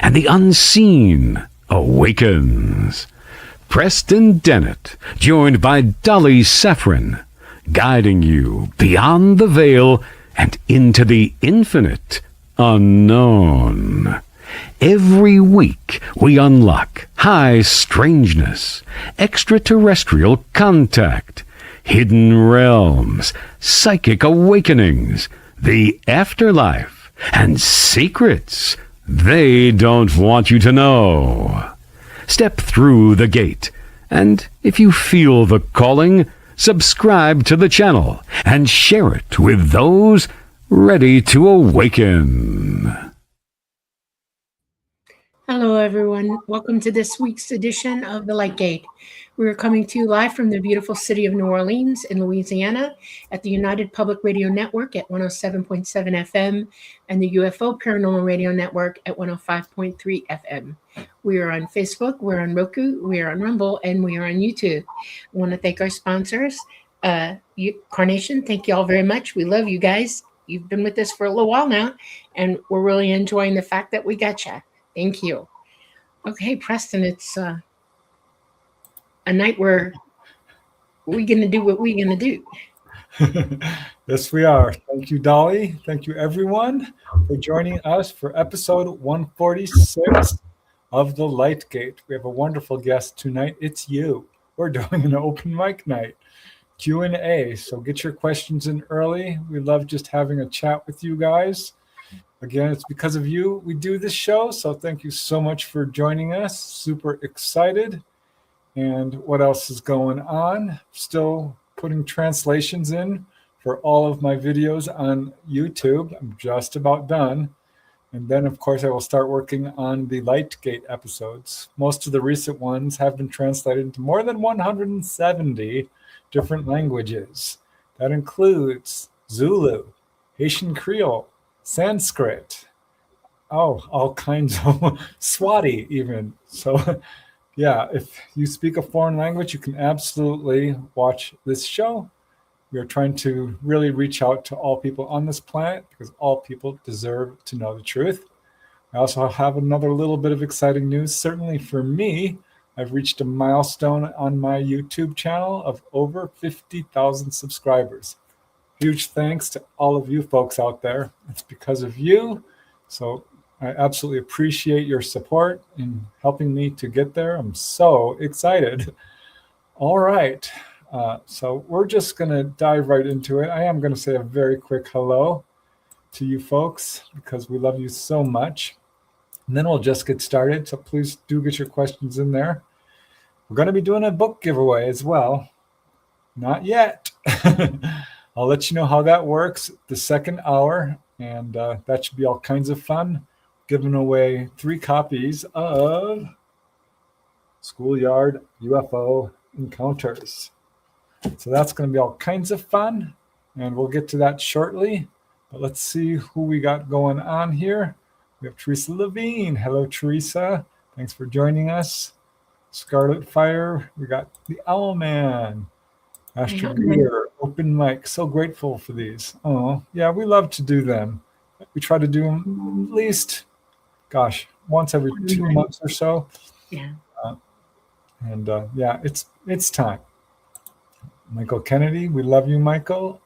and the unseen awakens. Preston Dennett, joined by Dolly Safran, guiding you beyond the veil and into the infinite unknown. Every week we unlock high strangeness, extraterrestrial contact, hidden realms, psychic awakenings, the afterlife, and secrets they don't want you to know. Step through the gate, and if you feel the calling, subscribe to the channel and share it with those ready to awaken. Hello, everyone. Welcome to this week's edition of The Light Gate. We are coming to you live from the beautiful city of New Orleans in Louisiana at the United Public Radio Network at 107.7 FM and the UFO Paranormal Radio Network at 105.3 FM. We are on Facebook, we're on Roku, we are on Rumble, and we are on YouTube. I want to thank our sponsors. Carnation, thank you all very much. We love you guys. You've been with us for a little while now, and we're really enjoying the fact that we got you. Thank you. Okay, Preston, it's a night where we're going to do what we're going to do. Yes, we are. Thank you, Dolly. Thank you, everyone, for joining us for episode 146 of The Light Gate. We have a wonderful guest tonight. It's you. We're doing an open mic night, Q&A. So get your questions in early. We love just having a chat with you guys. Again, it's because of you we do this show. So thank you so much for joining us. Super excited. And what else is going on? Still putting translations in for all of my videos on YouTube. I'm just about done. And then, of course, I will start working on the Lightgate episodes. Most of the recent ones have been translated into more than 170 different languages. That includes Zulu, Haitian Creole, Sanskrit, all kinds of Swati even. So yeah, if you speak a foreign language, you can absolutely watch this show. We are trying to really reach out to all people on this planet because all people deserve to know the truth. I also have another little bit of exciting news. Certainly for me, I've reached a milestone on my YouTube channel of over 50,000 subscribers. Huge thanks to all of you folks out there. It's because of you. So I absolutely appreciate your support in helping me to get there. I'm so excited. All right. So we're just going to dive right into it. I am going to say a very quick hello to you folks because we love you so much. And then we'll just get started. So please do get your questions in there. We're going to be doing a book giveaway as well. Not yet. I'll let you know how that works the second hour, and that should be all kinds of fun. Giving away 3 copies of Schoolyard UFO Encounters. So that's going to be all kinds of fun, and we'll get to that shortly. But let's see who we got going on here. We have Teresa Levine. Hello, Teresa. Thanks for joining us. Scarlet Fire. We got the Owl Man. Astro Gear, open mic. So grateful for these. Oh, yeah, we love to do them. We try to do them at least, once every 2 months or so. Yeah. Yeah, it's time. Michael Kennedy, we love you, Michael.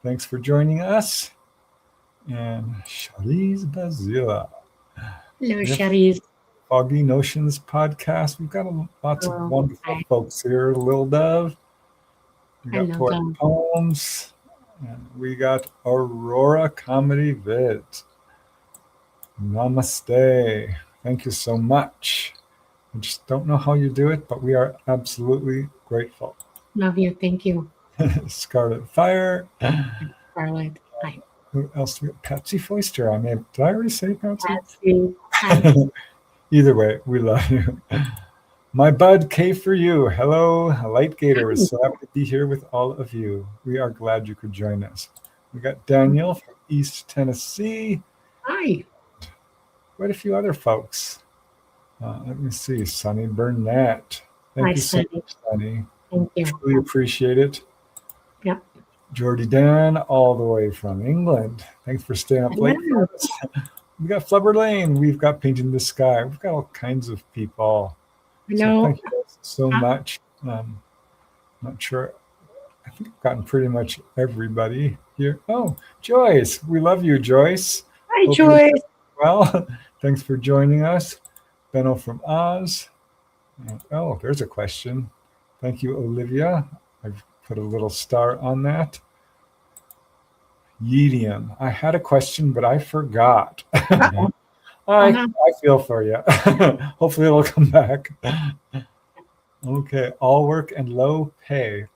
Thanks for joining us. And Charlize Bazila. Hello, Charlize. Foggy Notions podcast. We've got lots of wonderful folks here. Lil Dove. We got Poet Poems, and we got Aurora Comedy Vids. Namaste. Thank you so much. I just don't know how you do it, but we are absolutely grateful. Love you. Thank you. Scarlet Fire. Scarlet. Hi. Who else? We got Patsy Foister. Did I already say Patsy? Patsy. Hi. Either way, we love you. My bud, K for you. Hello, Light Gators. So happy to be here with all of you. We are glad you could join us. We got Daniel from East Tennessee. Hi. Quite a few other folks. Let me see. Sonny Burnett. Thank you so much, Sonny. Thank you. Truly appreciate it. Yep. Jordy Dan, all the way from England. Thanks for staying up late for us. We got Flubber Lane. We've got Painting the Sky. We've got all kinds of people. So thank you guys so much. Not sure. I think I've gotten pretty much everybody here. Oh, Joyce. We love you, Joyce. Hi, Hope Joyce. well, thanks for joining us. Benno from Oz. Oh, there's a question. Thank you, Olivia. I've put a little star on that. Yedium. I had a question, but I forgot. I feel for you. Hopefully it'll come back. Okay, all work and low pay.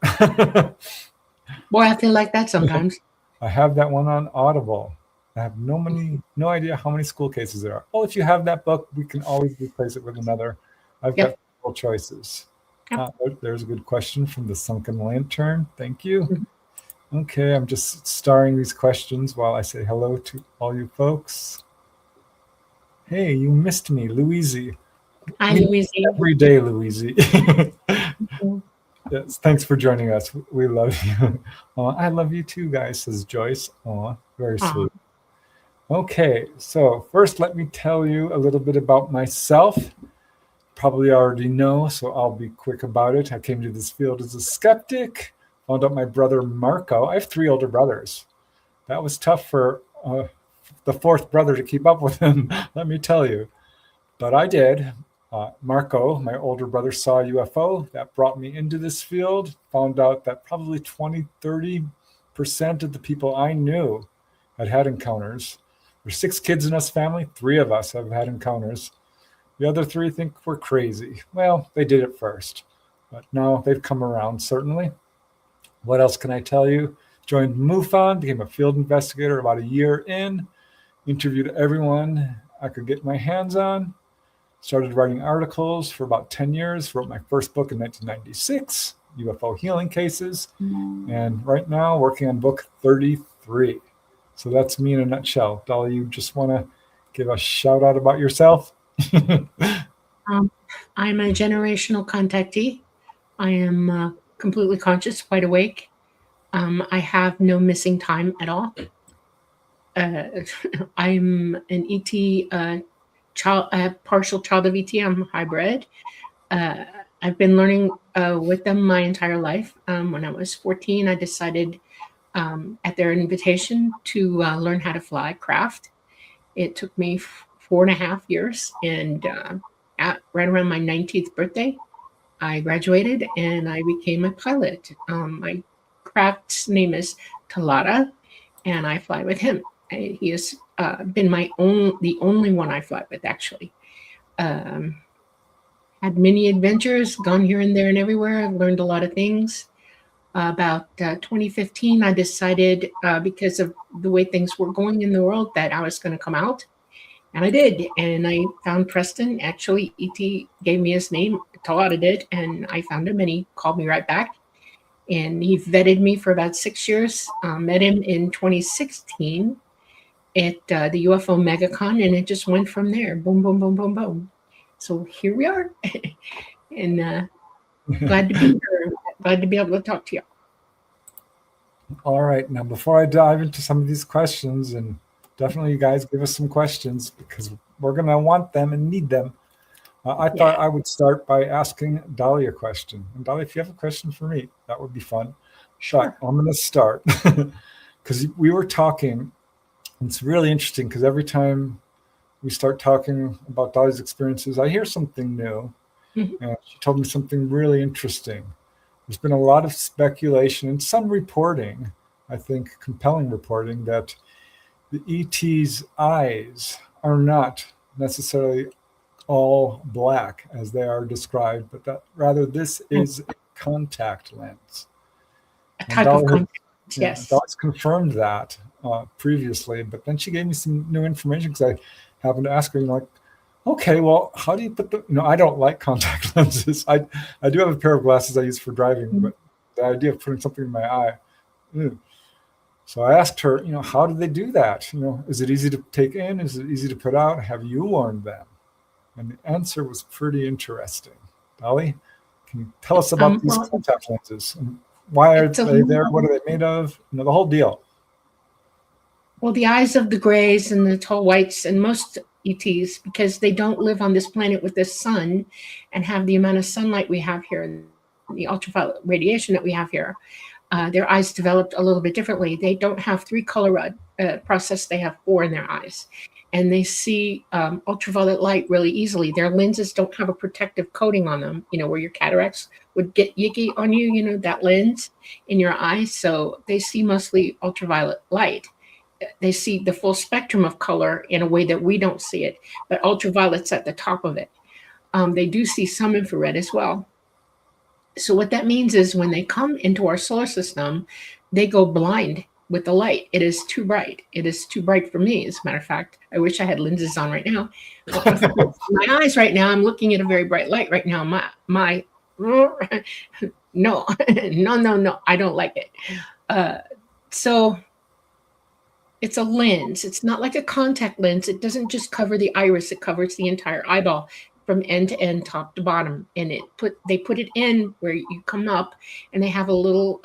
Boy, I feel like that sometimes. I have that one on Audible. I have no idea how many school cases there are. Well, if you have that book, we can always replace it with another. I've got several choices. There's a good question from the Sunken Lantern. Thank you. Okay, I'm just starring these questions while I say hello to all you folks. Hey, you missed me, Louise. Hi, Louise. Every day, Louise. Yes, thanks for joining us. We love you. I love you too, guys, says Joyce. Very sweet. Okay, so first let me tell you a little bit about myself. Probably already know, so I'll be quick about it. I came to this field as a skeptic. Found out my brother Marco. I have 3 older brothers. That was tough for the 4th brother to keep up with him, let me tell you. But I did. Marco, my older brother, saw a UFO. That brought me into this field. Found out that probably 20-30% of the people I knew had encounters. There's 6 kids in us family. 3 of us have had encounters. The other 3 think we're crazy. Well, they did it first. But now they've come around, certainly. What else can I tell you? Joined MUFON, became a field investigator about a year in. Interviewed everyone I could get my hands on. Started writing articles for about 10 years. Wrote my first book in 1996, UFO Healing Cases. And right now, working on book 33. So that's me in a nutshell. Dolly, you just want to give a shout out about yourself? I'm a generational contactee. I am completely conscious, wide awake. I have no missing time at all. I'm an ET partial child of ET. I'm hybrid. I've been learning with them my entire life. When I was 14, I decided at their invitation to learn how to fly craft. It took me 4.5 years, and right around my 19th birthday, I graduated and I became a pilot. My craft's name is Talata, and I fly with him. He has been the only one I fly with, actually. Had many adventures, gone here and there and everywhere. I've learned a lot of things. About 2015, I decided, because of the way things were going in the world, that I was going to come out. And I did. And I found Preston. Actually, E.T. gave me his name. Talata did. And I found him, and he called me right back. And he vetted me for about 6 years. Met him in 2016 at the UFO MegaCon, and it just went from there. Boom, boom, boom, boom, boom. So here we are. And glad to be here. Glad to be able to talk to you. All right. Now, before I dive into some of these questions, and definitely you guys give us some questions because we're going to want them and need them. I thought I would start by asking Dolly a question. And Dolly, if you have a question for me, that would be fun. Sure. I'm going to start because we were talking. It's really interesting because every time we start talking about Dolly's experiences, I hear something new. Mm-hmm. And she told me something really interesting. There's been a lot of speculation and some reporting, I think compelling reporting, that the ET's eyes are not necessarily all black as they are described, but that rather this is a contact lens. A type of contact, yes. Dolly's confirmed that previously, but then she gave me some new information because I happened to ask her, like, okay, well, how do you put the, I don't like contact lenses. I do have a pair of glasses I use for driving, but the idea of putting something in my eye. So I asked her, how do they do that? Is it easy to take in? Is it easy to put out? Have you worn them? And the answer was pretty interesting. Dolly, can you tell us about these contact lenses? And why are they there? What are they made of? The whole deal. Well, the eyes of the grays and the tall whites and most ETs, because they don't live on this planet with the sun and have the amount of sunlight we have here, the ultraviolet radiation that we have here, their eyes developed a little bit differently. They don't have three color process, they have four in their eyes. And they see ultraviolet light really easily. Their lenses don't have a protective coating on them, where your cataracts would get yicky on you, that lens in your eye. So they see mostly ultraviolet light. They see the full spectrum of color in a way that we don't see it, but ultraviolet's at the top of it. They do see some infrared as well. So what that means is when they come into our solar system, they go blind with the light. It is too bright. It is too bright for me, as a matter of fact. I wish I had lenses on right now. My eyes right now, I'm looking at a very bright light right now. My no, no, I don't like it. So it's a lens. It's not like a contact lens. It doesn't just cover the iris. It covers the entire eyeball from end to end, top to bottom. And they put it in where you come up, and they have a little,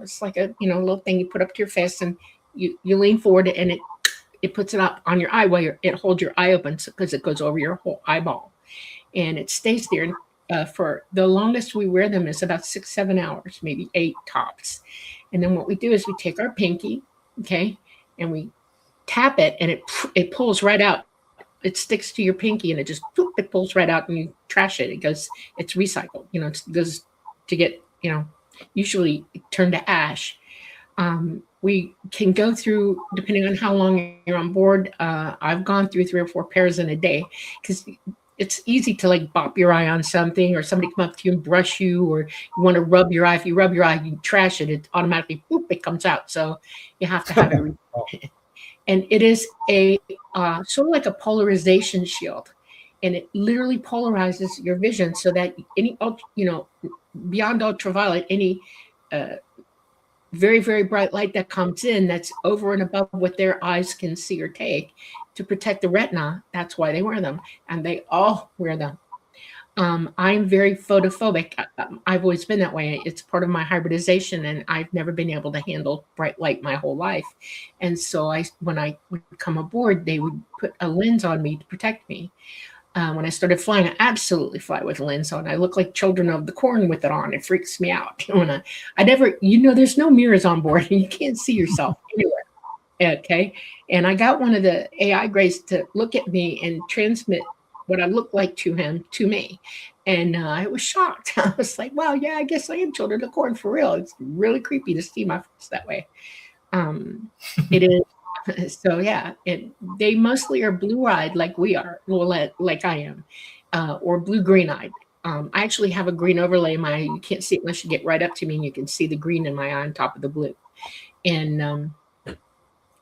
it's like a little thing you put up to your face, and you lean forward, and it puts it up on your eye while it holds your eye open, because it goes over your whole eyeball, and it stays there. For the longest we wear them is about 6-7 hours, maybe 8 tops. And then what we do is we take our pinky, okay, and we tap it, and it pulls right out. It sticks to your pinky, and it just it pulls right out, and you trash it. It's recycled. It goes to get usually turned to ash. We can go through, depending on how long you're on board. I've gone through 3 or 4 pairs in a day, because it's easy to like bop your eye on something, or somebody come up to you and brush you, or you want to rub your eye. If you rub your eye, you trash it. It automatically it comes out. So you have to have it. And it is a sort of like a polarization shield, and it literally polarizes your vision so that any beyond ultraviolet, any very, very bright light that comes in that's over and above what their eyes can see or take, to protect the retina. That's why they wear them, and they all wear them. I'm very photophobic. I've always been that way. It's part of my hybridization, and I've never been able to handle bright light my whole life. And so when I would come aboard, they would put a lens on me to protect me. When I started flying, I absolutely fly with a lens on. I look like Children of the Corn with it on. It freaks me out. I never, there's no mirrors on board, and you can't see yourself anywhere. Okay. And I got one of the AI grays to look at me and transmit what I look like to him, to me. And I was shocked. I was like, wow, yeah, I guess I am Children of the Corn for real. It's really creepy to see my face that way. It is. So yeah, they mostly are blue-eyed like we are, like I am, or blue-green-eyed. I actually have a green overlay in my eye. You can't see it unless you get right up to me, and you can see the green in my eye on top of the blue. And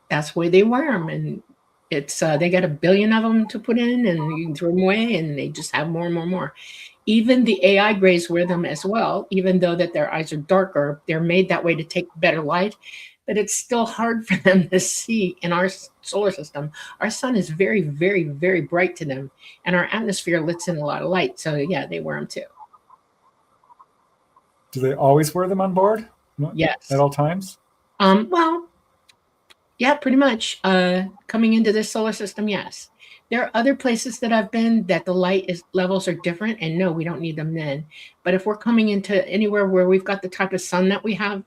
that's why they wear them. And it's they got 1 billion of them to put in, and you can throw them away, and they just have more and more and more. Even the AI grays wear them as well, even though that their eyes are darker. They're made that way to take better light, but it's still hard for them to see in our solar system. Our sun is very, very, very bright to them, and our atmosphere lets in a lot of light. So yeah, they wear them too. Do they always wear them on board? Yes. At all times? Well, yeah, pretty much. Coming into this solar system, yes. There are other places that I've been that the light levels are different, and no, we don't need them then. But if we're coming into anywhere where we've got the type of sun that we have,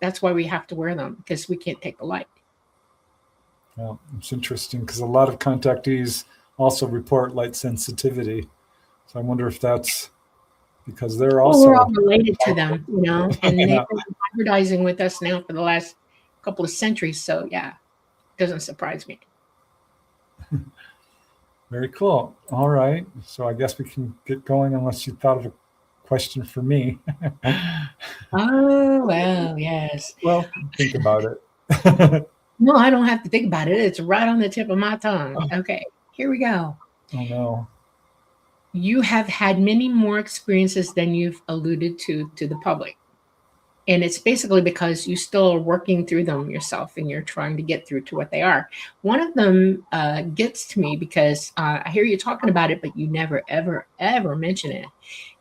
that's why we have to wear them, because we can't take the light. Well, it's interesting, because a lot of contactees also report light sensitivity. So I wonder if that's because they're also... we're all related to them, and they've been hybridizing with us now for the last couple of centuries. So yeah, it doesn't surprise me. Very cool. All right. So I guess we can get going, unless you thought of a question for me. Oh, well, yes. Well, think about it. No, I don't have to think about it. It's right on the tip of my tongue. Okay, here we go. Oh, no. You have had many more experiences than you've alluded to the public. And it's basically because you still are working through them yourself, and you're trying to get through to what they are. One of them gets to me because I hear you talking about it, but you never, ever, ever mention it.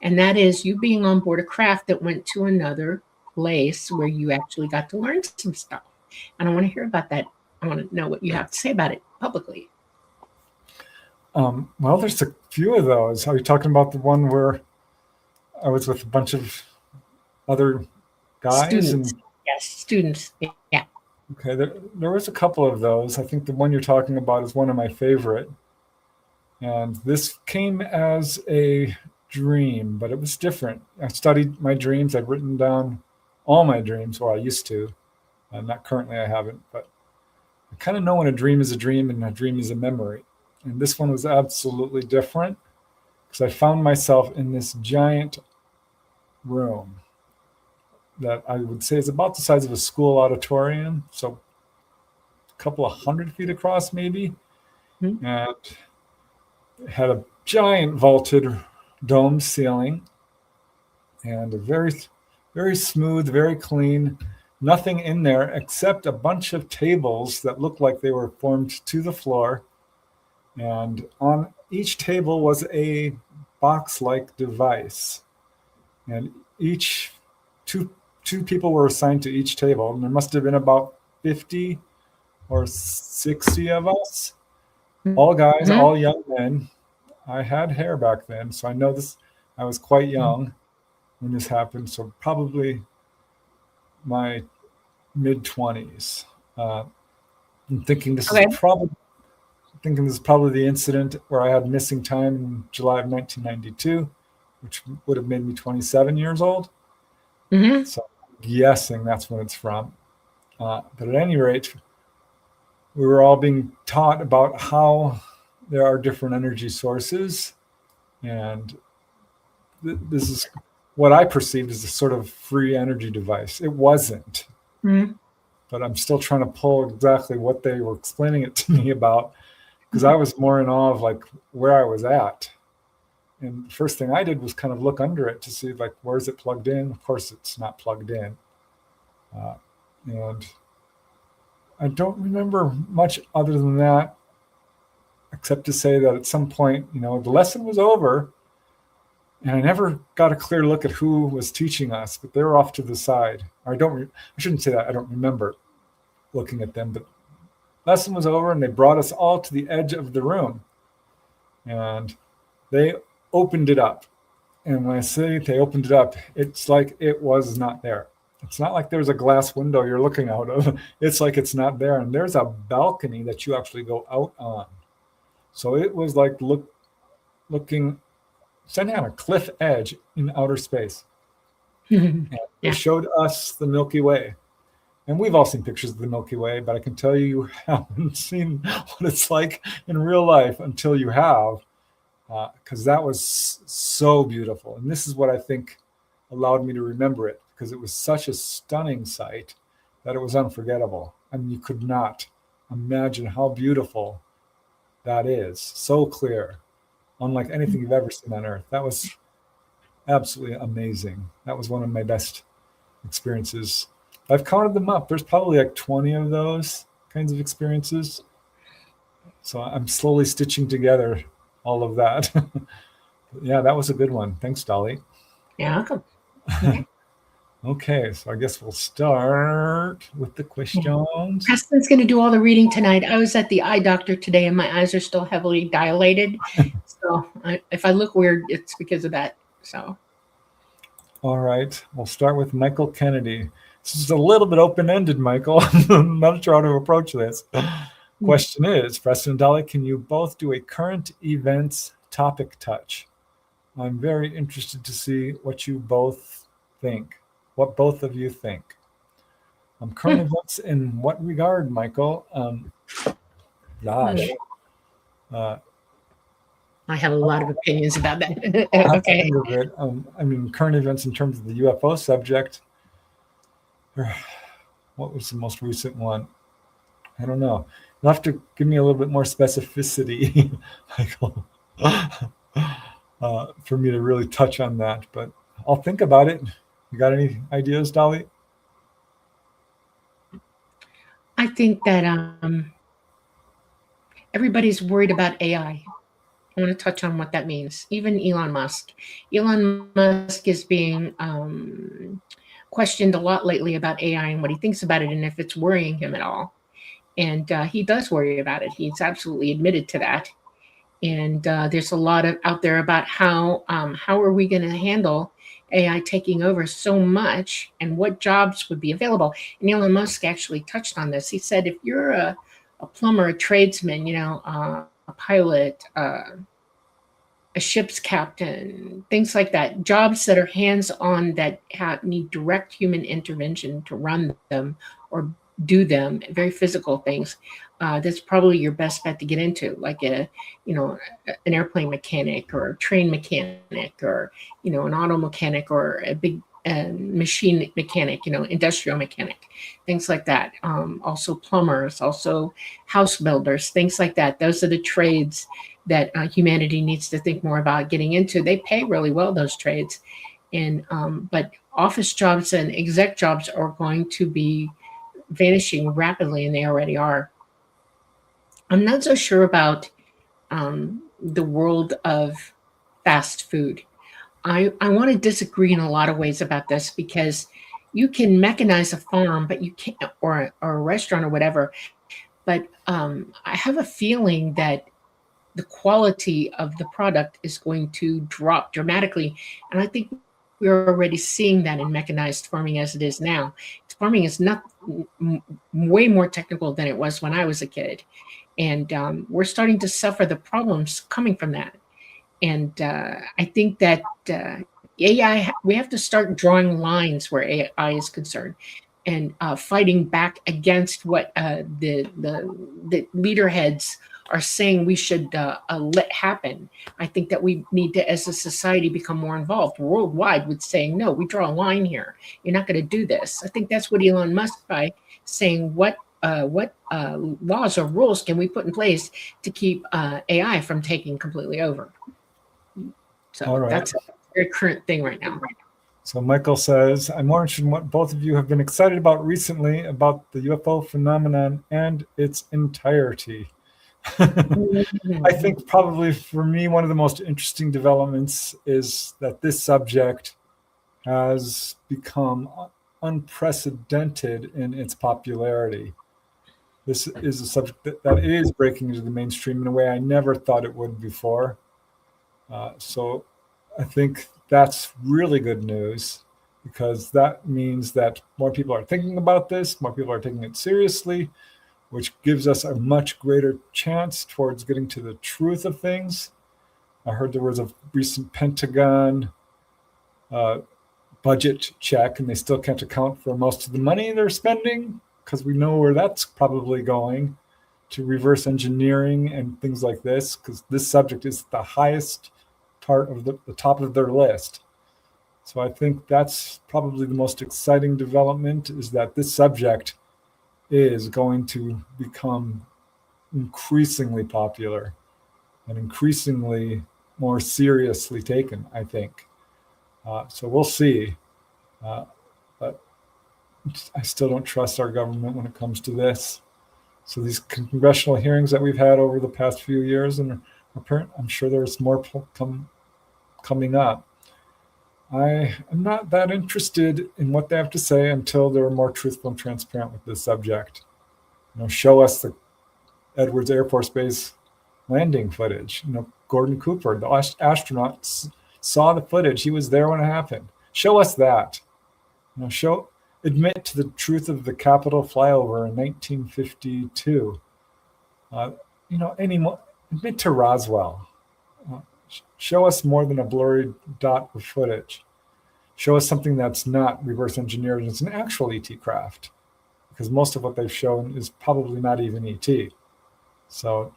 And that is you being on board a craft that went to another place where you actually got to learn some stuff. And I want to hear about that. I want to know what you have to say about it publicly. Well, there's a few of those. Are you talking about the one where I was with a bunch of other guys? Students. Yes, students. Yeah. Okay, there was a couple of those. I think the one you're talking about is one of my favorite. And this came as a dream, but it was different. I studied my dreams. I've written down all my dreams, or I used to. Not currently, I haven't, but I kind of know when a dream is a dream and a dream is a memory. And this one was absolutely different because I found myself in this giant room that I would say is about the size of a school auditorium, so a couple of 100 feet across maybe, and it had a giant vaulted dome ceiling and a very, very smooth, very clean, nothing in there except a bunch of tables that looked like they were formed to the floor. And on each table was a box-like device. And two people were assigned to each table. And there must have been about 50 or 60 of us. All guys, all young men. I had hair back then, so I know this. I was quite young when this happened, so probably my mid-20s. I'm thinking this is probably the incident where I had missing time in July of 1992, which would have made me 27 years old. So I'm guessing that's when it's from. But at any rate, we were all being taught about how there are different energy sources. And this is what I perceived as a sort of free energy device. It wasn't. But I'm still trying to pull exactly what they were explaining it to me about, because I was more in awe of like where I was at. And the first thing I did was kind of look under it to see like, where is it plugged in? Of course, it's not plugged in. And I don't remember much other than that, except to say that at some point, the lesson was over and I never got a clear look at who was teaching us, but they were off to the side. I shouldn't say that. I don't remember looking at them, but lesson was over and they brought us all to the edge of the room and they opened it up. And when I say they opened it up, it's like it was not there. It's not like there's a glass window you're looking out of. It's like it's not there. And there's a balcony that you actually go out on. So it was like looking, standing on a cliff edge in outer space. And it showed us the Milky Way. And we've all seen pictures of the Milky Way, but I can tell you haven't seen what it's like in real life until you have, because that was so beautiful. And this is what I think allowed me to remember it, because it was such a stunning sight that it was unforgettable. I mean, you could not imagine how beautiful that is. So clear, unlike anything you've ever seen on Earth. That was absolutely amazing. That was one of my best experiences. I've counted them up. There's probably like 20 of those kinds of experiences. So I'm slowly stitching together all of that. Yeah, that was a good one. Thanks, Dolly. Yeah, welcome. Okay. Okay, so I guess we'll start with the questions. Preston's going to do all the reading tonight. I was at the eye doctor today and my eyes are still heavily dilated. So if I look weird, it's because of that. So. All right, we'll start with Michael Kennedy. This is a little bit open-ended, Michael. I'm not sure how to approach this. Question is, Preston and Dolly, can you both do a current events topic touch? I'm very interested to see what you both think. What both of you think. Current events in what regard, Michael? Gosh. I have a lot of opinions about that. Okay. I mean, current events in terms of the UFO subject. What was the most recent one? I don't know. You'll have to give me a little bit more specificity, Michael, for me to really touch on that. But I'll think about it. You got any ideas, Dolly? I think that everybody's worried about AI. I want to touch on what that means. Even Elon Musk. Elon Musk is being questioned a lot lately about AI and what he thinks about it and if it's worrying him at all. And he does worry about it. He's absolutely admitted to that. And there's a lot of out there about how are we going to handle AI taking over so much and what jobs would be available. And Elon Musk actually touched on this. He said, if you're a plumber, a tradesman, a pilot, a ship's captain, things like that, jobs that are hands-on that need direct human intervention to run them or do them, very physical things, that's probably your best bet to get into, like an airplane mechanic or a train mechanic or, an auto mechanic or a big machine mechanic, industrial mechanic, things like that. Also plumbers, also house builders, things like that. Those are the trades that humanity needs to think more about getting into. They pay really well, those trades. And but office jobs and exec jobs are going to be vanishing rapidly, and they already are. I'm not so sure about the world of fast food. I want to disagree in a lot of ways about this, because you can mechanize a farm, but you can't, or a restaurant or whatever. But I have a feeling that the quality of the product is going to drop dramatically. And I think we're already seeing that in mechanized farming as it is now. Farming is not way more technical than it was when I was a kid. And we're starting to suffer the problems coming from that. And I think that AI, we have to start drawing lines where AI is concerned and fighting back against what the leader heads are saying we should let happen. I think that we need to, as a society, become more involved worldwide with saying, no, we draw a line here. You're not going to do this. I think that's what Elon Musk, by saying what laws or rules can we put in place to keep AI from taking completely over. So that's a very current thing right now. So Michael says, I'm more interested in what both of you have been excited about recently about the UFO phenomenon and its entirety. I think probably for me, one of the most interesting developments is that this subject has become unprecedented in its popularity. This is a subject that is breaking into the mainstream in a way I never thought it would before. So I think that's really good news, because that means that more people are thinking about this, more people are taking it seriously, which gives us a much greater chance towards getting to the truth of things. I heard there was a recent Pentagon budget check, and they still can't account for most of the money they're spending, because we know where that's probably going, to reverse engineering and things like this, because this subject is the highest part of the top of their list. So I think that's probably the most exciting development, is that this subject is going to become increasingly popular and increasingly more seriously taken, I think. So we'll see. But I still don't trust our government when it comes to this. So these congressional hearings that we've had over the past few years, and I'm sure there's more coming up. I am not that interested in what they have to say until they're more truthful and transparent with this subject. Show us the Edwards Air Force Base landing footage. Gordon Cooper, the astronaut, saw the footage. He was there when it happened. Show us that. Admit to the truth of the Capitol flyover in 1952. Admit to Roswell. Show us more than a blurry dot of footage. Show us something that's not reverse engineered and it's an actual ET craft, because most of what they've shown is probably not even ET. So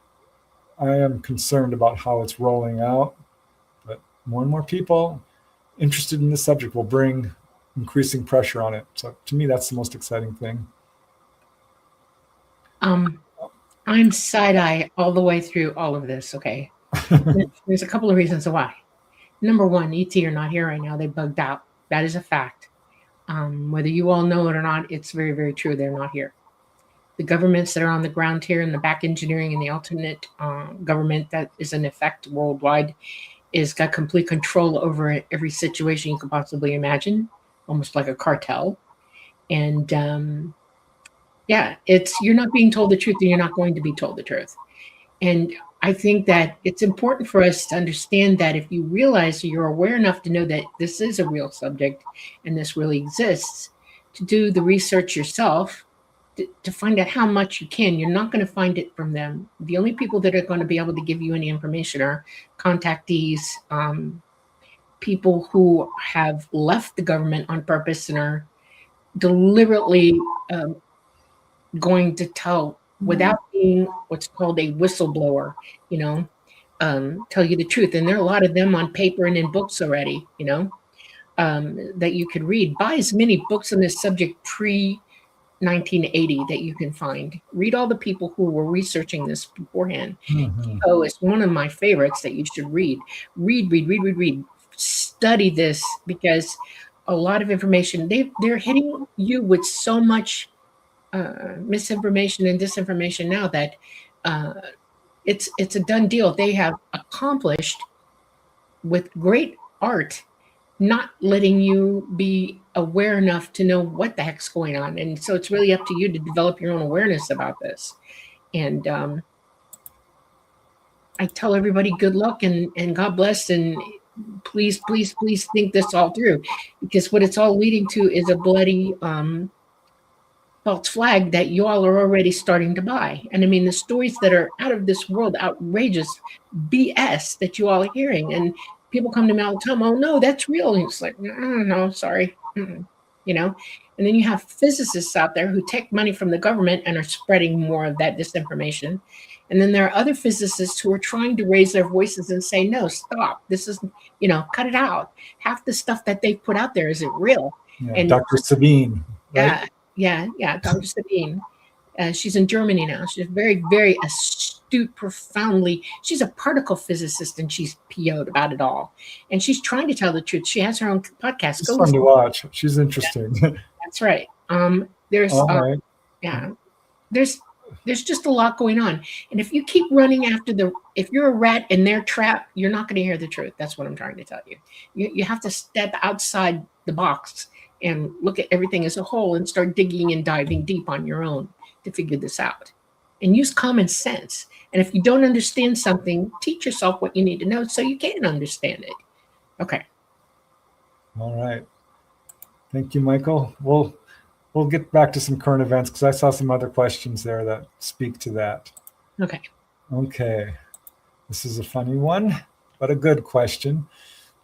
I am concerned about how it's rolling out, but more and more people interested in this subject will bring increasing pressure on it. So to me, that's the most exciting thing. I'm side-eye all the way through all of this, okay? There's a couple of reasons why. Number one, ET are not here right now. They bugged out. That is a fact. Whether you all know it or not, it's very, very true. They're not here. The governments that are on the ground here, and the back engineering and the alternate government that is in effect worldwide, is got complete control over every situation you could possibly imagine. almost like a cartel. And you're not being told the truth, and you're not going to be told the truth. And I think that it's important for us to understand that if you realize you're aware enough to know that this is a real subject and this really exists, to do the research yourself, to find out how much you can. You're not going to find it from them. The only people that are going to be able to give you any information are contactees, people who have left the government on purpose and are deliberately going to tell without being what's called a whistleblower, tell you the truth. And there are a lot of them on paper and in books already, that you could read. Buy as many books on this subject pre 1980 that you can find. Read all the people who were researching this beforehand. Oh, it's one of my favorites that you should read. Read. Study this, because a lot of information, they're hitting you with so much misinformation and disinformation now that it's a done deal. They have accomplished with great art not letting you be aware enough to know what the heck's going on. And so it's really up to you to develop your own awareness about this. And I tell everybody good luck and God bless, and please think this all through, because what it's all leading to is a bloody false flag that you all are already starting to buy. And I mean, the stories that are out of this world, outrageous BS that you all are hearing, and people come to me all the time, oh no, that's real. And it's like, no, sorry. And then you have physicists out there who take money from the government and are spreading more of that disinformation. And then there are other physicists who are trying to raise their voices and say, no, stop. This is, cut it out. Half the stuff that they put out there isn't real. Yeah, and Dr. Sabine. Right? Yeah, Dr. Sabine. She's in Germany now. She's very, very astute, profoundly. She's a particle physicist, and she's PO'd about it all. And she's trying to tell the truth. She has her own podcast. It's fun to watch. She's interesting. That's right. There's just a lot going on. And if you keep running after if you're a rat in their trap, you're not going to hear the truth. That's what I'm trying to tell you. You have to step outside the box and look at everything as a whole and start digging and diving deep on your own to figure this out. And use common sense. And if you don't understand something, teach yourself what you need to know so you can understand it. Okay. All right. Thank you, Michael. We'll get back to some current events, because I saw some other questions there that speak to that. Okay. This is a funny one, but a good question.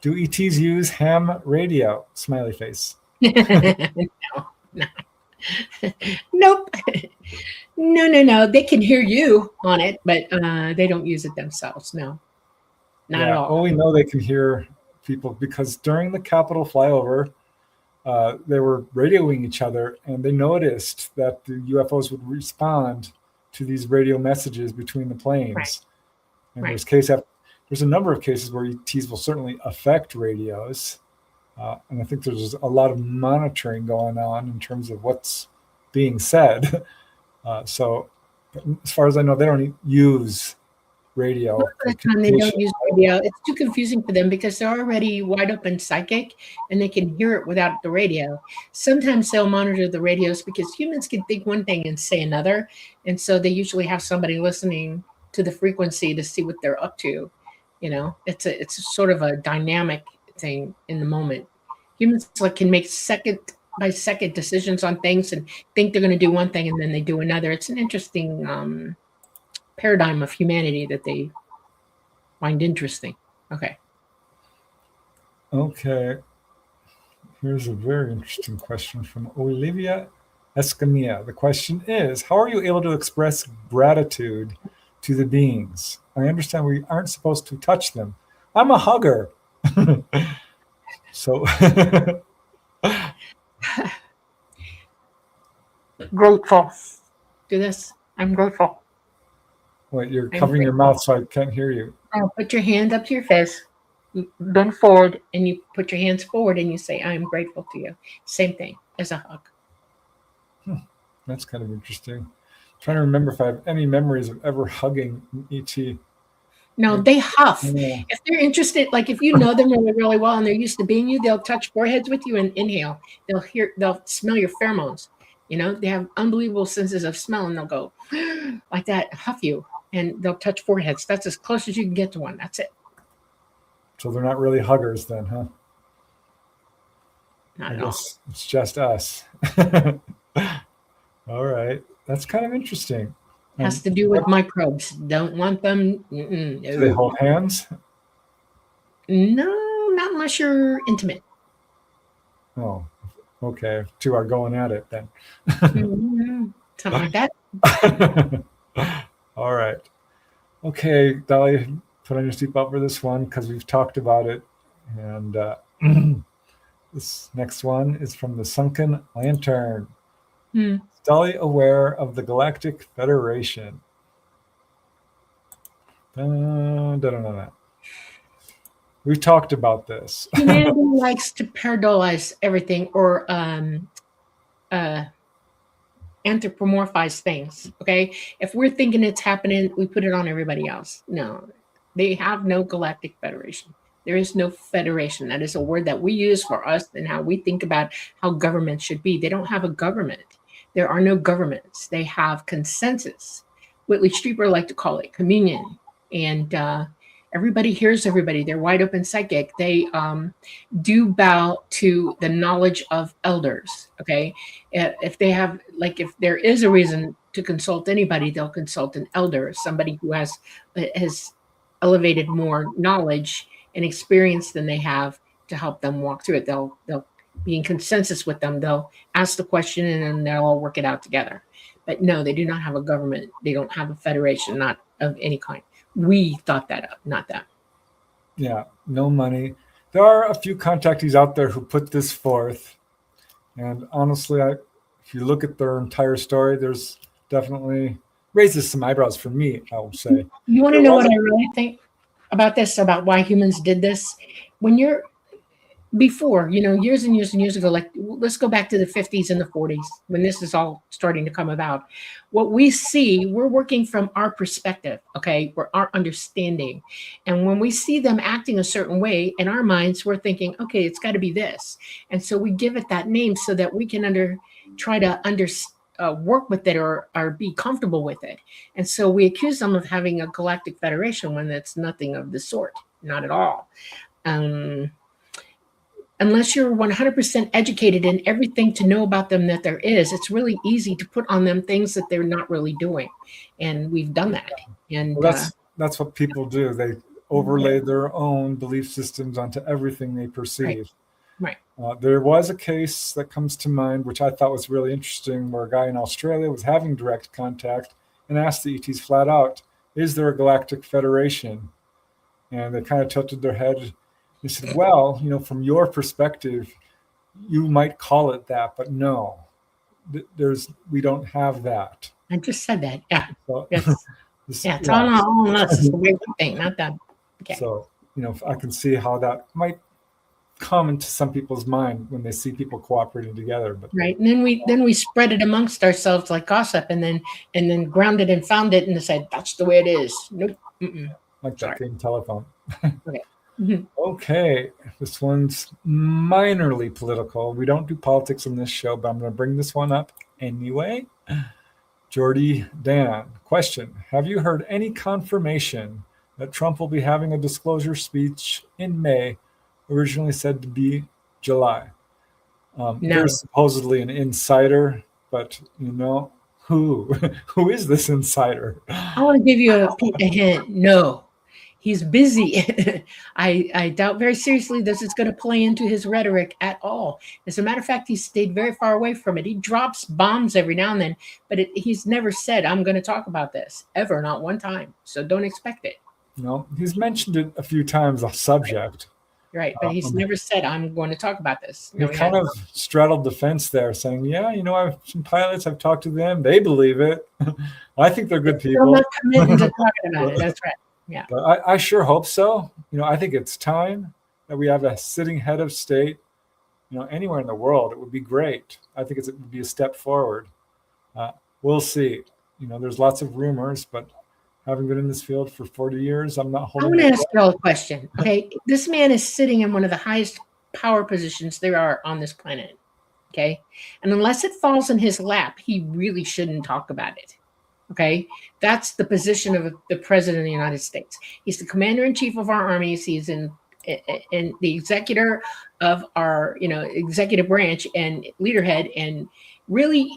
Do ETs use ham radio? Smiley face. No. Nope. No. They can hear you on it, but they don't use it themselves. No, not at all. Well, we know they can hear people because during the Capitol flyover, they were radioing each other, and they noticed that the UFOs would respond to these radio messages between the planes. Right. And there's a number of cases where ETs will certainly affect radios. And I think there's a lot of monitoring going on in terms of what's being said. So as far as I know, they don't use radio. Most of the time they don't use radio. It's too confusing for them because they're already wide open psychic and they can hear it without the radio. Sometimes they'll monitor the radios because humans can think one thing and say another. And so they usually have somebody listening to the frequency to see what they're up to. It's sort of a dynamic thing in the moment. Humans can make second by second decisions on things and think they're going to do one thing and then they do another. It's an interesting paradigm of humanity that they find interesting. Okay. Here's a very interesting question from Olivia Escamilla. The question is, how are you able to express gratitude to the beings? I understand we aren't supposed to touch them. I'm a hugger. So grateful. Do this. I'm grateful. Wait, you're covering your mouth so I can't hear you. Put your hand up to your face, bend forward, and you put your hands forward and you say, I am grateful to you. Same thing as a hug. That's kind of interesting. I'm trying to remember if I have any memories of ever hugging an ET. No, they huff. Yeah. If they're interested, like if you know them really, really well and they're used to being you, they'll touch foreheads with you and inhale. They'll smell your pheromones. They have unbelievable senses of smell and they'll go like that, huff you, and they'll touch foreheads. That's as close as you can get to one. That's it. So they're not really huggers then, huh? Not I at all. guess it's just us. All right. That's kind of interesting. Has to do with microbes. Don't want them. Do they hold hands? No, not unless you're intimate. Oh, okay. Two are going at it then. Something like that. All right. Okay, Dolly, put on your seatbelt for this one because we've talked about it. And this next one is from the Sunken Lantern. Is Dolly aware of the Galactic Federation? We've talked about this. Humanity likes to paradolize everything or anthropomorphize things. Okay, if we're thinking it's happening, we put it on everybody else. No, they have no Galactic Federation. There is no federation. That is a word that we use for us and how we think about how government should be. They don't have a government. There are no governments. They have consensus. Whitley Strieber liked to call it communion. And everybody hears everybody. They're wide open psychic. They do bow to the knowledge of elders. Okay. If they have, like, if there is a reason to consult anybody, they'll consult an elder, somebody who has elevated more knowledge and experience than they have to help them walk through it. They'll be in consensus with them. They'll ask the question and then they'll all work it out together. But no, they do not have a government. They don't have a federation, not of any kind. We thought that up, not that. Yeah, no money. There are a few contactees out there who put this forth. And honestly, if you look at their entire story, there's definitely raises some eyebrows for me, I will say. You want to know what I really think about this, about why humans did this? When you're before, years and years and years ago, like let's go back to the 50s and the 40s when this is all starting to come about. What we see, we're working from our perspective, okay, for our understanding. And when we see them acting a certain way in our minds, we're thinking, okay, it's got to be this. And so we give it that name so that we can try to work with it or be comfortable with it. And so we accuse them of having a galactic federation when that's nothing of the sort, not at all. Unless you're 100% educated in everything to know about them that there is, it's really easy to put on them things that they're not really doing. And we've done that. And that's what people do. They overlay their own belief systems onto everything they perceive. Right. There was a case that comes to mind, which I thought was really interesting, where a guy in Australia was having direct contact and asked the ETs flat out, is there a galactic federation? And they kind of tilted their head. They said, well, from your perspective, you might call it that, but no, we don't have that. I just said that. Yeah. So, it's all on us. It's the way we think, not that. Okay. So, I can see how that might come into some people's mind when they see people cooperating together. But right. And then we spread it amongst ourselves like gossip and then grounded and found it and said, that's the way it is. Nope. Mm-mm. Like that game telephone. Okay. Mm-hmm. Okay, this one's minorly political. We don't do politics on this show, but I'm going to bring this one up anyway. Jordy Dan, question: have you heard any confirmation that Trump will be having a disclosure speech in May, originally said to be July? No. There's supposedly an insider, but who is this insider? I want to give you a hint. No. He's busy. I doubt very seriously this is going to play into his rhetoric at all. As a matter of fact, he stayed very far away from it. He drops bombs every now and then, but he's never said, I'm going to talk about this, ever, not one time. So don't expect it. No, he's mentioned it a few times, a subject. Right, but he's never said, I'm going to talk about this. No, he kind of straddled the fence there, saying, yeah, I've some pilots, I've talked to them, they believe it. I think they're good people. I'm not committing to talking about it, that's right. Yeah, but I sure hope so. I think it's time that we have a sitting head of state, anywhere in the world. It would be great. I think it would be a step forward. We'll see. There's lots of rumors, but having been in this field for 40 years, I'm not I holding want to my ask you all a question. Okay. This man is sitting in one of the highest power positions there are on this planet. Okay. And unless it falls in his lap, he really shouldn't talk about it. Okay. That's the position of the president of the United States. He's the commander in chief of our armies. He's in the executor of our, executive branch and leaderhead. And really,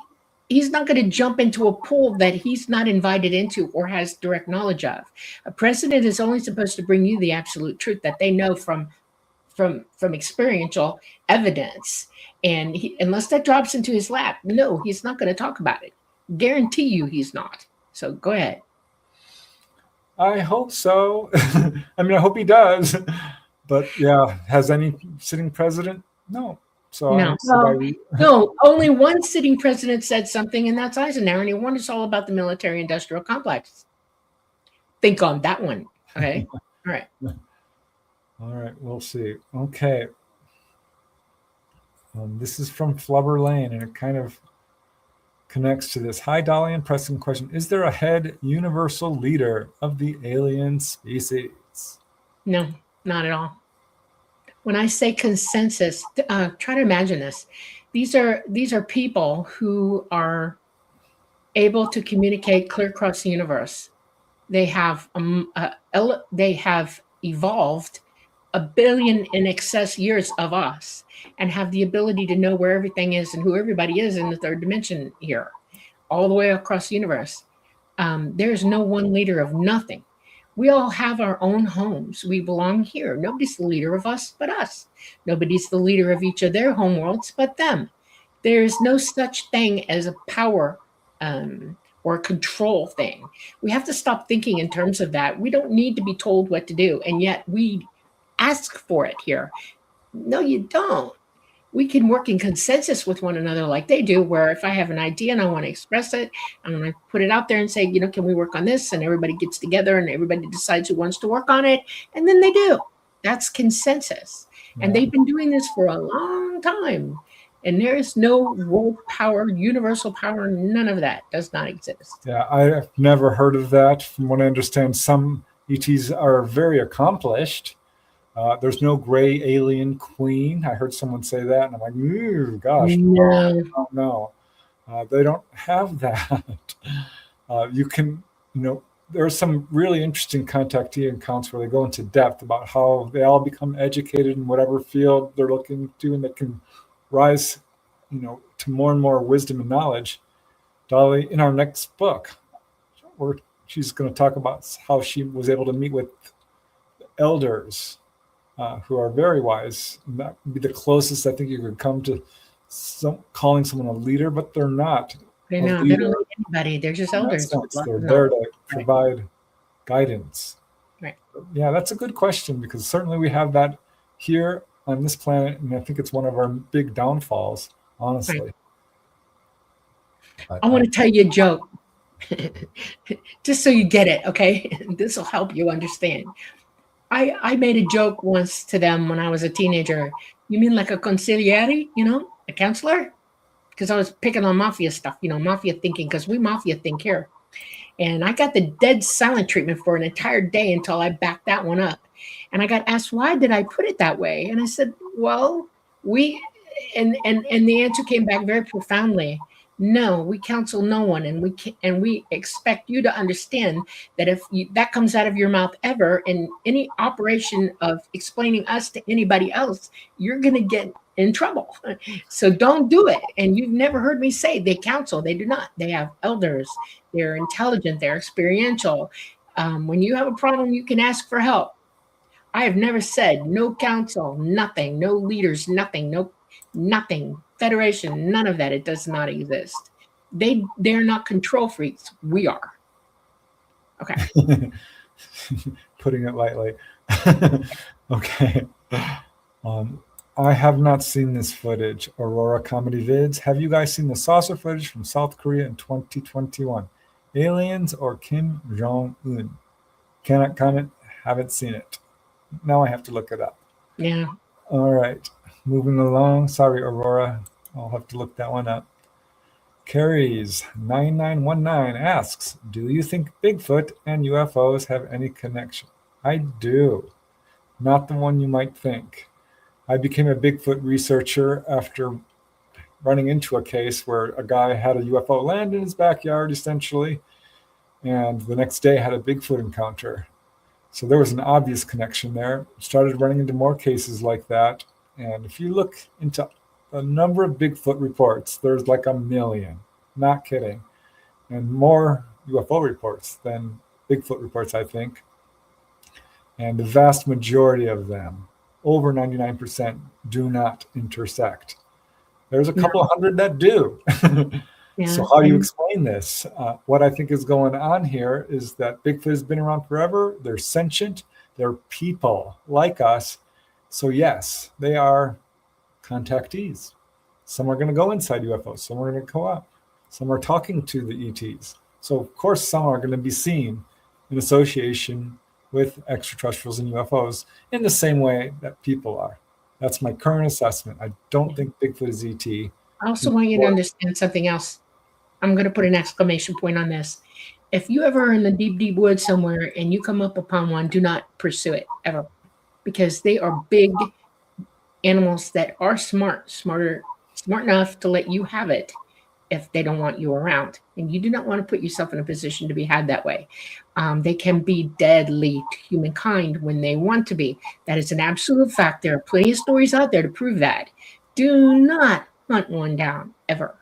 he's not going to jump into a pool that he's not invited into or has direct knowledge of. A president is only supposed to bring you the absolute truth that they know from experiential evidence. And unless that drops into his lap, no, he's not going to talk about it. Guarantee you he's not. So go ahead. I hope so. I mean, I hope he does. But yeah, has any sitting president? No. So no, only one sitting president said something, and that's Eisenhower, and he warned us all about the military-industrial complex. Think on that one. Okay. All right. All right, we'll see. Okay. This is from Flubber Lane, and it kind of connects to this. Hi, Dolly and Preston. Question: is there a head universal leader of the alien species? No, not at all. When I say consensus, try to imagine this. These are people who are able to communicate clear across the universe. They have evolved 1 billion in excess years of us and have the ability to know where everything is and who everybody is in the third dimension here, all the way across the universe. There is no one leader of nothing. We all have our own homes. We belong here. Nobody's the leader of us but us. Nobody's the leader of each of their home worlds but them. There is no such thing as a power or control thing. We have to stop thinking in terms of that. We don't need to be told what to do, and yet we ask for it here. No, you don't. We can work in consensus with one another like they do, where if I have an idea and I want to express it, I'm going to put it out there and say, can we work on this? And everybody gets together and everybody decides who wants to work on it. And then they do. That's consensus. Yeah. And they've been doing this for a long time. And there is no world power, universal power, none of that does not exist. Yeah, I've never heard of that. From what I understand, some ETs are very accomplished. There's no gray alien queen. I heard someone say that, and I'm like, ooh, gosh, no. They don't have that. You can, there are some really interesting contactee accounts where they go into depth about how they all become educated in whatever field they're looking to, and they can rise, to more and more wisdom and knowledge. Dolly, in our next book, she's going to talk about how she was able to meet with elders who are very wise. And that would be the closest I think you could come to calling someone a leader, but they're not. They don't lead anybody. They're just elders. They're there to provide guidance. Right. Yeah, that's a good question, because certainly we have that here on this planet, and I think it's one of our big downfalls, honestly. Right. I want to tell you a joke, just so you get it, okay? This will help you understand. I made a joke once to them when I was a teenager. You mean like a consigliere, a counselor? Because I was picking on mafia stuff, mafia thinking, because we mafia think here. And I got the dead silent treatment for an entire day until I backed that one up. And I got asked, why did I put it that way? And I said, well, and the answer came back very profoundly. No, we counsel no one, and we expect you to understand that if that comes out of your mouth ever in any operation of explaining us to anybody else, you're going to get in trouble. So don't do it. And you've never heard me say they counsel. They do not. They have elders. They're intelligent. They're experiential. When you have a problem, you can ask for help. I have never said no counsel, nothing, no leaders, nothing, nothing. Federation, none of that. It does not exist. They're not control freaks. We are. Okay. Putting it lightly. Okay. I have not seen this footage. Aurora Comedy Vids. Have you guys seen the saucer footage from South Korea in 2021? Aliens or Kim Jong-un? Cannot comment. Haven't seen it. Now I have to look it up. Yeah. All right. Moving along. Sorry, Aurora. I'll have to look that one up. Carries 9919 asks, do you think Bigfoot and UFOs have any connection? I do. Not the one you might think. I became a Bigfoot researcher after running into a case where a guy had a UFO land in his backyard, essentially, and the next day had a Bigfoot encounter. So there was an obvious connection there. Started running into more cases like that. And if you look into the number of Bigfoot reports, there's like 1 million. Not kidding. And more UFO reports than Bigfoot reports, I think. And the vast majority of them, over 99%, do not intersect. There's a couple of hundred that do. Yeah. So how do you explain this? What I think is going on here is that Bigfoot has been around forever. They're sentient. They're people like us. So yes, they are contactees. Some are going to go inside UFOs. Some are going to go up. Some are talking to the ETs. So of course, some are going to be seen in association with extraterrestrials and UFOs in the same way that people are. That's my current assessment. I don't think Bigfoot is ET. I also want you to understand something else. I'm going to put an exclamation point on this. If you ever are in the deep, deep woods somewhere and you come up upon one, do not pursue it ever, because they are big animals that are smart enough to let you have it if they don't want you around. And you do not want to put yourself in a position to be had that way. They can be deadly to humankind when they want to be. That is an absolute fact. There are plenty of stories out there to prove that. Do not hunt one down ever,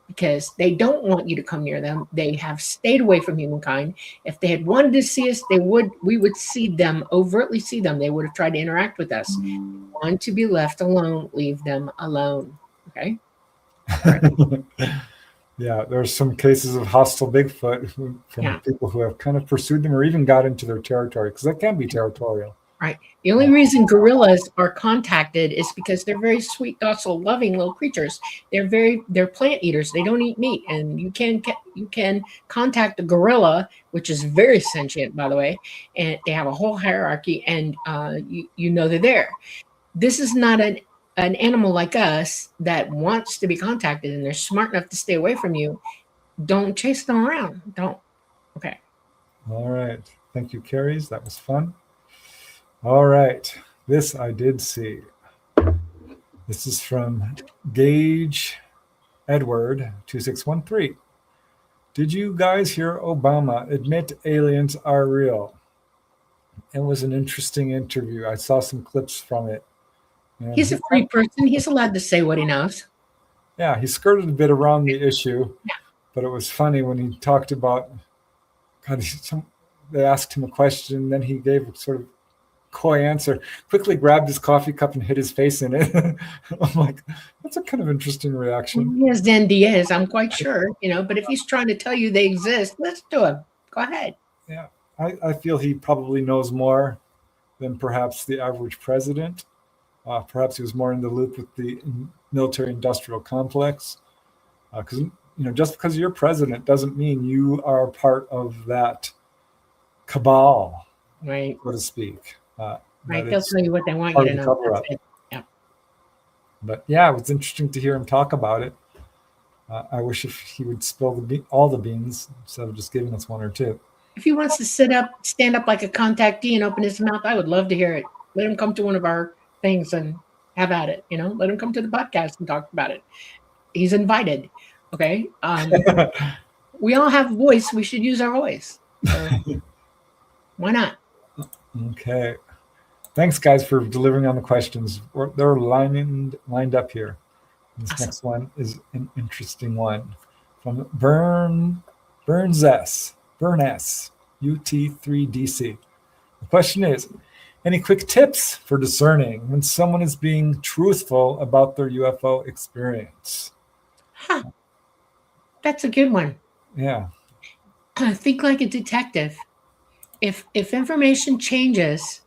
because they don't want you to come near them. They have stayed away from humankind. If they had wanted to see us, we would see them, overtly see them. They would have tried to interact with us. Want to be left alone, leave them alone. Okay? Yeah, there's some cases of hostile Bigfoot from people who have kind of pursued them or even got into their territory, because that can be territorial. Right. The only reason gorillas are contacted is because they're very sweet, docile, loving little creatures. They're plant eaters. They don't eat meat, and you can contact a gorilla, which is very sentient, by the way, and they have a whole hierarchy, and you know they're there. This is not an animal like us that wants to be contacted, and they're smart enough to stay away from you. Don't chase them around. Don't. Okay. All right. Thank you, Carries. That was fun. All right. This I did see. This is from Gage Edward 2613. Did you guys hear Obama admit aliens are real? It was an interesting interview. I saw some clips from it. And he's a free person. He's allowed to say what he knows. Yeah, he skirted a bit around the issue, but it was funny when he talked about, they asked him a question, and then he gave a sort of coy answer, quickly grabbed his coffee cup and hit his face in it. I'm like, that's a kind of interesting reaction. He has NDAs, I'm quite sure, but if he's trying to tell you they exist, let's do it. Go ahead. Yeah, I feel he probably knows more than perhaps the average president. Perhaps he was more in the loop with the military-industrial complex. Because just because you're president doesn't mean you are part of that cabal, right? So to speak. Right, they'll tell you what they want you to know. Yeah. But yeah, it was interesting to hear him talk about it. I wish if he would spill all the beans instead of just giving us one or two. If he wants to stand up like a contactee and open his mouth, I would love to hear it. Let him come to one of our things and have at it. Let him come to the podcast and talk about it. He's invited. Okay. We all have a voice. We should use our voice. So, why not? Okay. Thanks, guys, for delivering on the questions. They're lined up here. This awesome. Next one is an interesting one from Burns S, UT3DC. The question is, any quick tips for discerning when someone is being truthful about their UFO experience? That's a good one. Yeah. Think like a detective. If information changes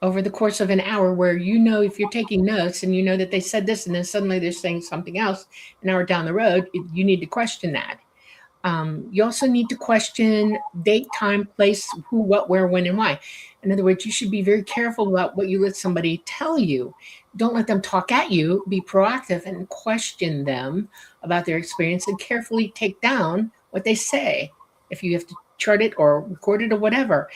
over the course of an hour, where if you're taking notes and that they said this and then suddenly they're saying something else an hour down the road, you need to question that. You also need to question date, time, place, who, what, where, when, and why. In other words, you should be very careful about what you let somebody tell you. Don't let them talk at you. Be proactive and question them about their experience and carefully take down what they say. If you have to chart it or record it or whatever.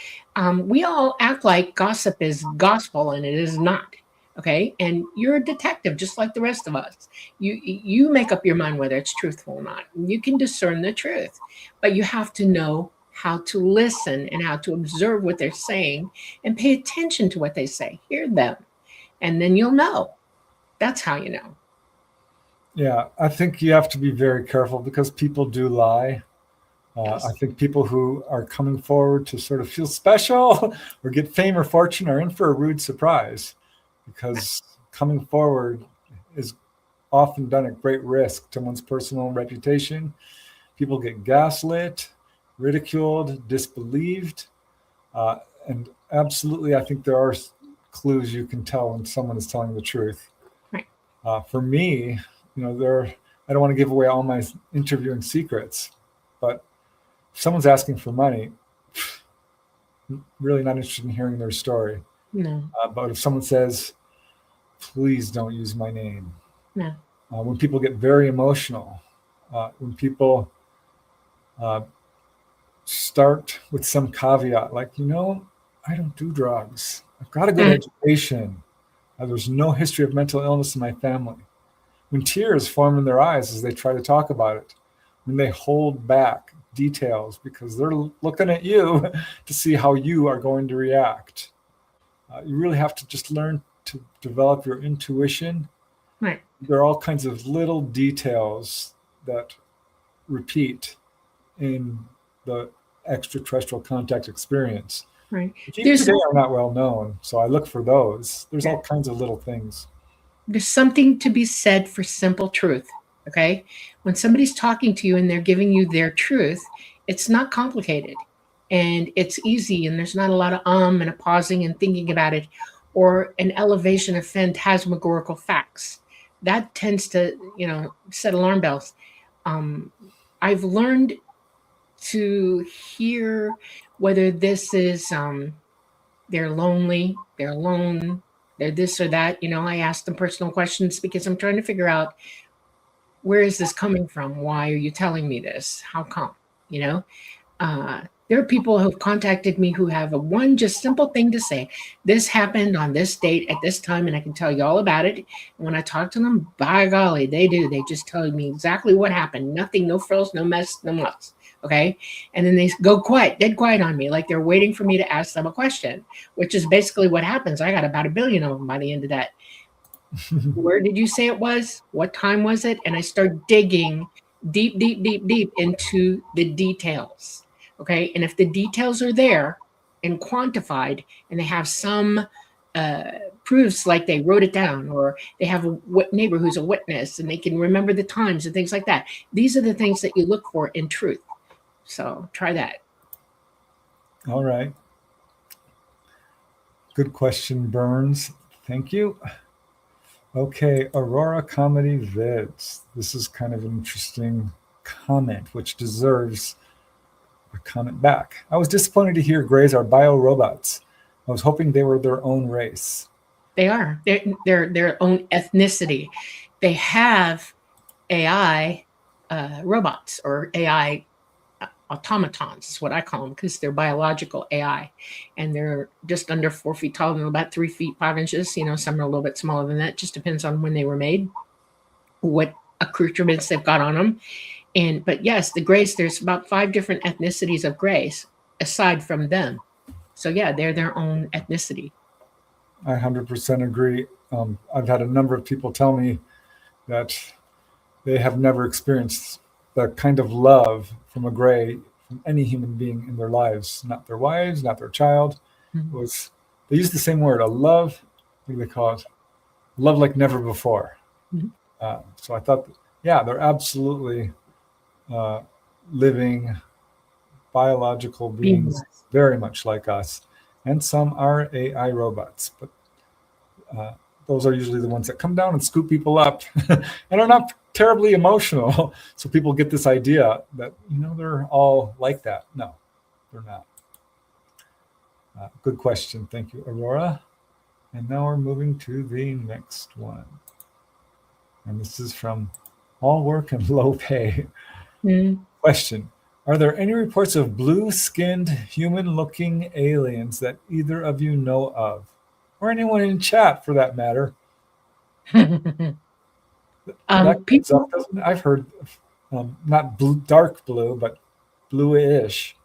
We all act like gossip is gospel, and it is not. Okay. And you're a detective, just like the rest of us. You make up your mind whether it's truthful or not. You can discern the truth, but you have to know how to listen and how to observe what they're saying and pay attention to what they say. Hear them, and then you'll know. That's how you know. Yeah, I think you have to be very careful because people do lie. Yes. I think people who are coming forward to sort of feel special or get fame or fortune are in for a rude surprise, because coming forward is often done at great risk to one's personal reputation. People get gaslit, ridiculed, disbelieved, and absolutely, I think there are clues you can tell when someone is telling the truth. Right. For me, I don't want to give away all my interviewing secrets, but if someone's asking for money, really not interested in hearing their story. No. But if someone says, please don't use my name. No. When people get very emotional, when people start with some caveat, like, I don't do drugs. I've got a good education. There's no history of mental illness in my family. When tears form in their eyes as they try to talk about it, when they hold back details because they're looking at you to see how you are going to react. You really have to just learn to develop your intuition. Right. There are all kinds of little details that repeat in the extraterrestrial contact experience. Right. Which even today are not well known, so I look for those. There's all kinds of little things. There's something to be said for simple truth. Okay. When somebody's talking to you and they're giving you their truth, it's not complicated and it's easy. And there's not a lot of and a pausing and thinking about it, or an elevation of phantasmagorical facts. That tends to, set alarm bells. I've learned to hear whether this is, they're lonely, they're alone, they're this or that. I ask them personal questions because I'm trying to figure out, where is this coming from? Why are you telling me this? How come? There are people who've contacted me who have one just simple thing to say. This happened on this date at this time, and I can tell you all about it. And when I talk to them, by golly, they do. They just tell me exactly what happened. Nothing, no frills, no mess, no muss. Okay. And then they go quiet, dead quiet on me, like they're waiting for me to ask them a question, which is basically what happens. I got about 1 billion of them by the end of that. Where did you say it was? What time was it? And I start digging deep into the details. Okay. And if the details are there and quantified, and they have some proofs, like they wrote it down, or they have a neighbor who's a witness and they can remember the times and things like that. These are the things that you look for in truth. So try that. All right. Good question, Burns. Thank you. Okay, Aurora Comedy Vids. This is kind of an interesting comment, which deserves a comment back. I was disappointed to hear Greys are bio-robots. I was hoping they were their own race. They are. They're their own ethnicity. They have AI robots, or AI automatons is what I call them, because they're biological AI, and they're just under 4 feet tall and about 3 feet 5 inches. Some are a little bit smaller than that. Just depends on when they were made, what accoutrements they've got on them. But yes, the Greys, there's about 5 different ethnicities of Greys aside from them. So yeah, they're their own ethnicity. I 100% agree. I've had a number of people tell me that they have never experienced the kind of love from a Grey from any human being in their lives, not their wives, not their child. Mm-hmm. They use the same word, a love, what do they call it? Love like never before. Mm-hmm. So I thought, they're absolutely living biological beings, very much like us. And some are AI robots, but those are usually the ones that come down and scoop people up and are not terribly emotional. So people get this idea that, they're all like that. No, they're not. Good question. Thank you, Aurora. And now we're moving to the next one. And this is from All Work and Low Pay. Question. Are there any reports of blue-skinned, human-looking aliens that either of you know of? Or anyone in chat, for that matter? That comes up, doesn't it? I've heard, not blue, dark blue, but bluish.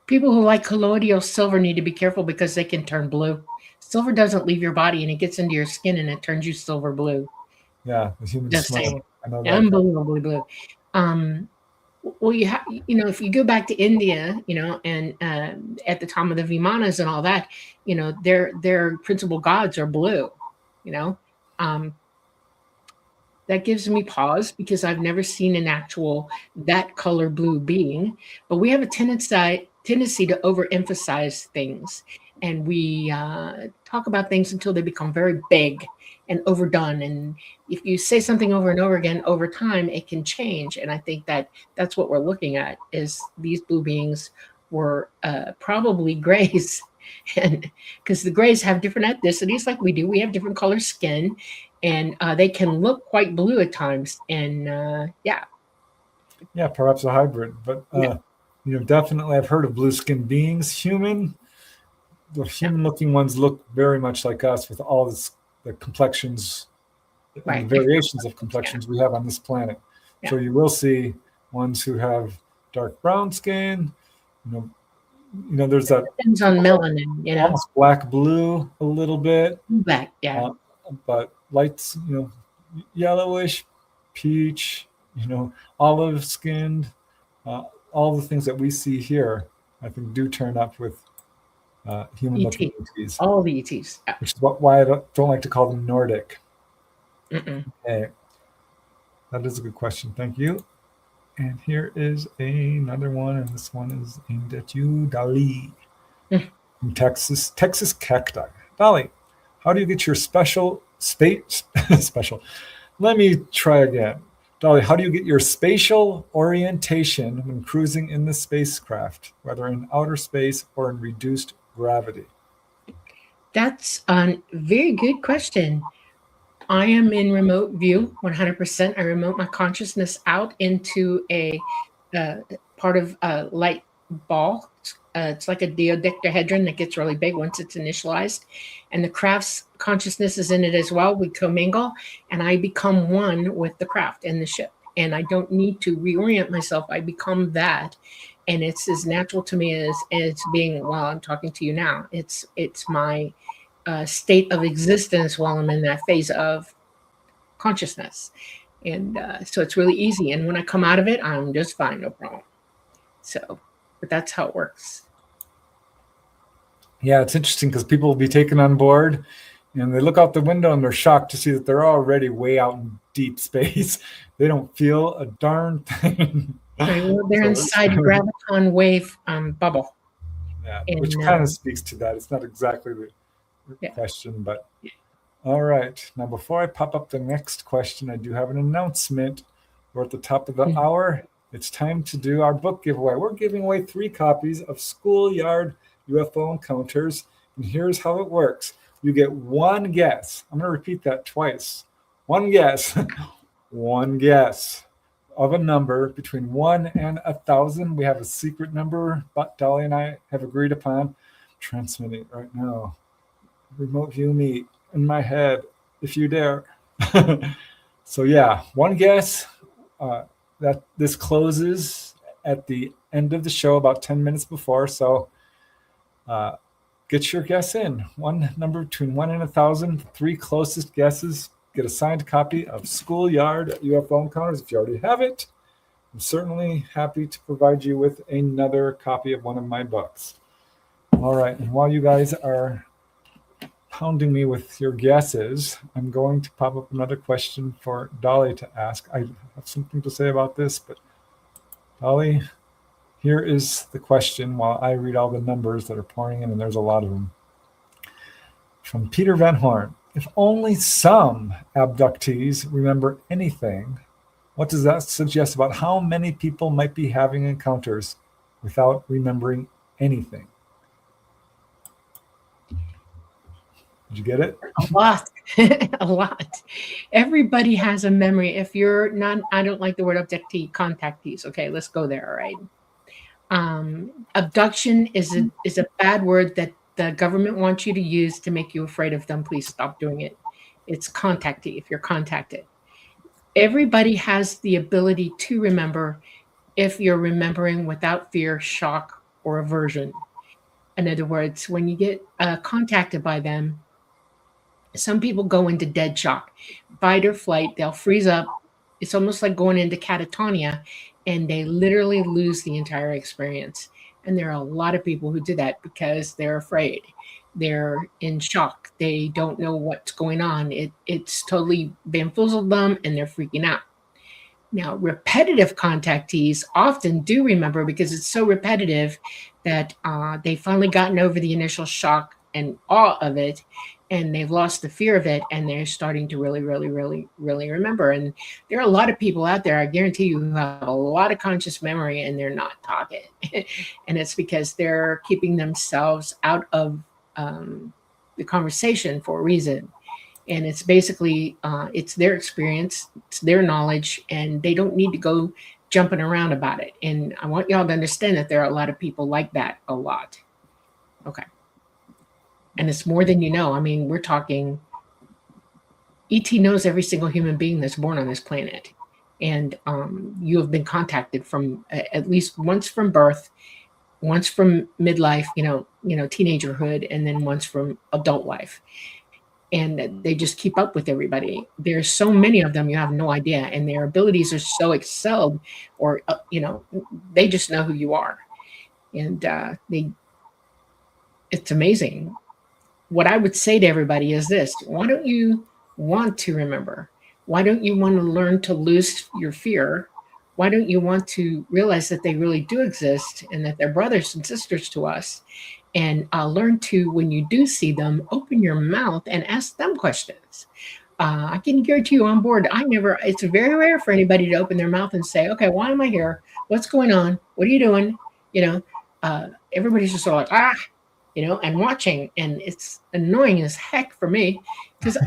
People who like colloidal silver need to be careful because they can turn blue. Silver doesn't leave your body, and it gets into your skin, and it turns you silver blue. Yeah, the human Just smoke. saying. I know that. Unbelievably blue. Well, if you go back to India, and at the time of the Vimanas and all that, their principal gods are blue. That gives me pause because I've never seen an actual that color blue being. But we have a tendency to overemphasize things, and we talk about things until they become very big and overdone. And if you say something over and over again, over time, it can change. And I think that's what we're looking at, is these blue beings were probably grays. And because the grays have different ethnicities like we do, we have different color skin, and they can look quite blue at times. And yeah, perhaps a hybrid. But definitely I've heard of blue-skinned beings. The human-looking ones look very much like us, with all the complexions, and the variations of complexions we have on this planet. So you will see ones who have dark brown skin. There's that depends on melanin. Almost black blue a little bit. Black, but lights, yellowish, peach, olive skinned. All the things that we see here, I think, do turn up with human-looking ETs. All the ETs. Yeah. Which is why I don't like to call them Nordic. Okay. That is a good question. Thank you. And here is another one, and this one is aimed at you, Dolly, from Texas Cacti. Dolly, how do you get your special? Let me try again. Dolly, how do you get your spatial orientation when cruising in the spacecraft, whether in outer space or in reduced gravity? That's a very good question. I am in remote view 100%. I remote my consciousness out into a part of a light ball. It's like a dodecahedron that gets really big once it's initialized. And the craft's consciousness is in it as well. We commingle, and I become one with the craft and the ship. And I don't need to reorient myself. I become that. And it's as natural to me as being, while I'm talking to you now. It's my state of existence while I'm in that phase of consciousness. And so it's really easy. And when I come out of it, I'm just fine, no problem. So, but that's how it works. Yeah, it's interesting because people will be taken on board and they look out the window and they're shocked to see that they're already way out in deep space. They don't feel a darn thing. Right, well, they're inside a graviton wave bubble. Yeah, and, which kind of speaks to that. It's not exactly the question, but all right. Now, before I pop up the next question, I do have an announcement. We're at the top of the hour. It's time to do our book giveaway. We're giving away 3 copies of Schoolyard UFO Encounters, and here's how it works. You get one guess. I'm going to repeat that twice. One guess. One guess of a number between 1 and 1,000. We have a secret number, but Dolly and I have agreed upon. Transmitting right now. Remote view me in my head, if you dare. So yeah, one guess. That this closes at the end of the show, about 10 minutes before. So get your guess in. One number between 1 and 1,000. 3 closest guesses get a signed copy of Schoolyard UFO Encounters. If you already have it, I'm certainly happy to provide you with another copy of one of my books. All right, and while you guys are pounding me with your guesses, I'm going to pop up another question for Dolly to ask. I have something to say about this, but Dolly, here is the question while I read all the numbers that are pouring in, and there's a lot of them. From Peter Van Horn. If only some abductees remember anything, what does that suggest about how many people might be having encounters without remembering anything? Did you get it? A lot. A lot. Everybody has a memory. If you're not, I don't like the word abductee, contactees. Okay, let's go there. All right. Abduction is a bad word that the government wants you to use to make you afraid of them. Please stop doing it. It's contactee if you're contacted. Everybody has the ability to remember if you're remembering without fear, shock, or aversion. In other words, when you get contacted by them, some people go into dead shock, fight or flight, they'll freeze up. It's almost like going into catatonia, and they literally lose the entire experience. And there are a lot of people who do that because they're afraid. They're in shock. They don't know what's going on. It's totally bamboozled them and they're freaking out. Now, repetitive contactees often do remember because it's so repetitive that they've finally gotten over the initial shock and awe of it, and they've lost the fear of it, and they're starting to really, really, really, really remember. And there are a lot of people out there, I guarantee you, who have a lot of conscious memory and they're not talking. And it's because they're keeping themselves out of the conversation for a reason. And it's basically it's their experience, it's their knowledge, and they don't need to go jumping around about it. And I want y'all to understand that there are a lot of people like that, a lot. Okay. And it's more than you know. I mean, we're talking, ET knows every single human being that's born on this planet. And you have been contacted from at least once from birth, once from midlife, teenagerhood, and then once from adult life. And they just keep up with everybody. There's so many of them, you have no idea. And their abilities are so excelled, or, they just know who you are. And it's amazing. What I would say to everybody is this: why don't you want to remember? Why don't you want to learn to lose your fear? Why don't you want to realize that they really do exist and that they're brothers and sisters to us? And learn to, when you do see them, open your mouth and ask them questions. I can guarantee you on board, it's very rare for anybody to open their mouth and say, okay, why am I here? What's going on? What are you doing? Everybody's just sort of like, and watching. And it's annoying as heck for me because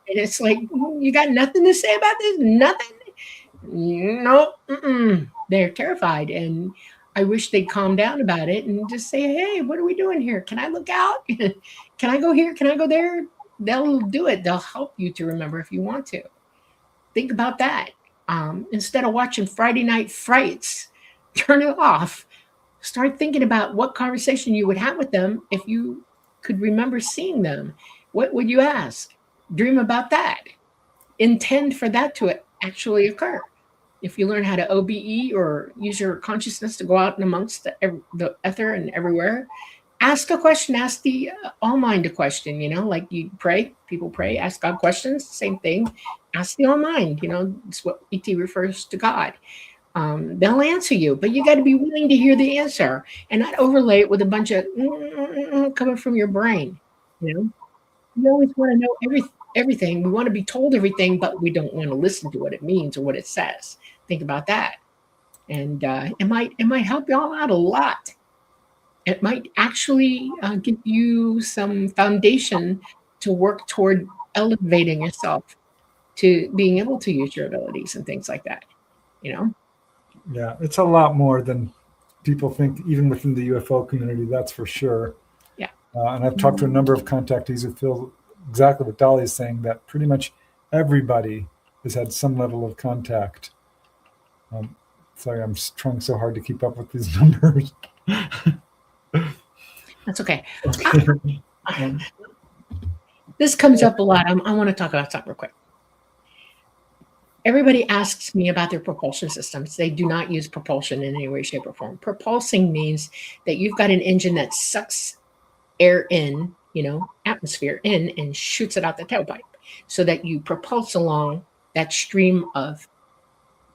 it's like, you got nothing to say about this? Nothing? No, they're terrified. And I wish they'd calm down about it and just say, hey, what are we doing here? Can I look out? Can I go here? Can I go there? They'll do it. They'll help you to remember if you want to. Think about that. Instead of watching Friday Night Frights, turn it off. Start thinking about what conversation you would have with them if you could remember seeing them. What would you ask? Dream about that. Intend for that to actually occur. If you learn how to OBE or use your consciousness to go out and amongst the ether and everywhere, ask a question, ask the all-mind a question, like you pray, people pray, ask God questions, same thing, ask the all-mind, it's what ET refers to God. They'll answer you, but you got to be willing to hear the answer and not overlay it with a bunch of coming from your brain, You always want to know everything. We want to be told everything, but we don't want to listen to what it means or what it says. Think about that. And it might help y'all out a lot. It might actually give you some foundation to work toward elevating yourself to being able to use your abilities and things like that. Yeah, it's a lot more than people think, even within the UFO community, that's for sure. Yeah. And I've talked to a number of contactees who feel exactly what Dolly is saying, that pretty much everybody has had some level of contact. Sorry, I'm trying so hard to keep up with these numbers. That's okay. This comes up a lot. I want to talk about something real quick. Everybody asks me about their propulsion systems. They do not use propulsion in any way, shape, or form. Propulsing means that you've got an engine that sucks air in, atmosphere in, and shoots it out the tailpipe so that you propulse along that stream of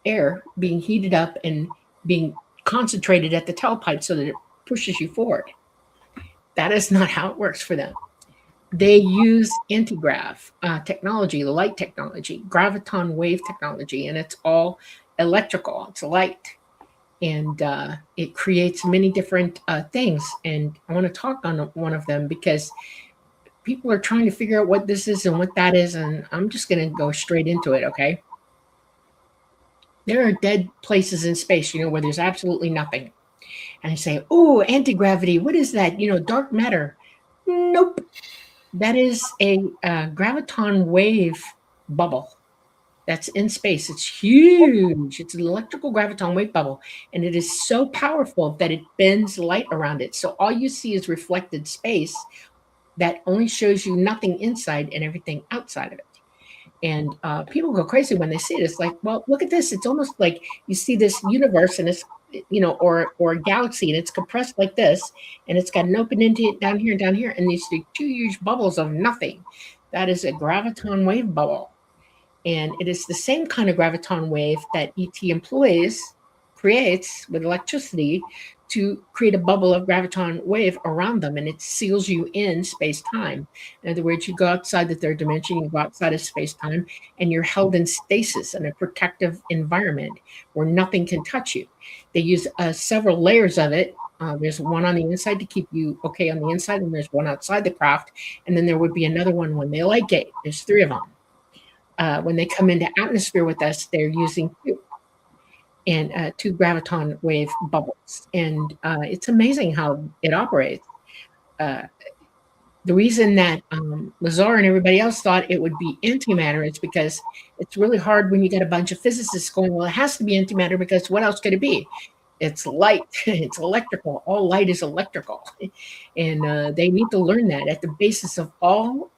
air being heated up and being concentrated at the tailpipe so that it pushes you forward. That is not how it works for them. they use anti-grav technology, the light technology, graviton wave technology, and it's all electrical. It's light, and it creates many different things. And I want to talk on one of them because people are trying to figure out what this is and what that is, and I'm just going to go straight into it. Okay, there are dead places in space, where there's absolutely nothing, and I say, "Oh, anti-gravity. What is that? Dark matter." Nope. That is a graviton wave bubble that's in space. It's huge. It's an electrical graviton wave bubble, and it is so powerful that it bends light around it. So all you see is reflected space that only shows you nothing inside and everything outside of it. And people go crazy when they see it. It's like, well, look at this. It's almost like you see this universe and it's, or a galaxy, and it's compressed like this, and it's got an open end down here and down here, and these two huge bubbles of nothing. That is a graviton wave bubble. And it is the same kind of graviton wave that ET creates with electricity to create a bubble of graviton wave around them, and it seals you in space-time. In other words, you go outside the third dimension, you go outside of space-time, and you're held in stasis in a protective environment where nothing can touch you. They use several layers of it. There's one on the inside to keep you okay on the inside, and there's one outside the craft, and then there would be another one when they light gate. There's 3 of them. When they come into atmosphere with us, they're using 2 and 2 graviton wave bubbles. And it's amazing how it operates. The reason that Lazar and everybody else thought it would be antimatter is because it's really hard when you get a bunch of physicists going, well, it has to be antimatter because what else could it be? It's light. It's electrical. All light is electrical. And they need to learn that at the basis of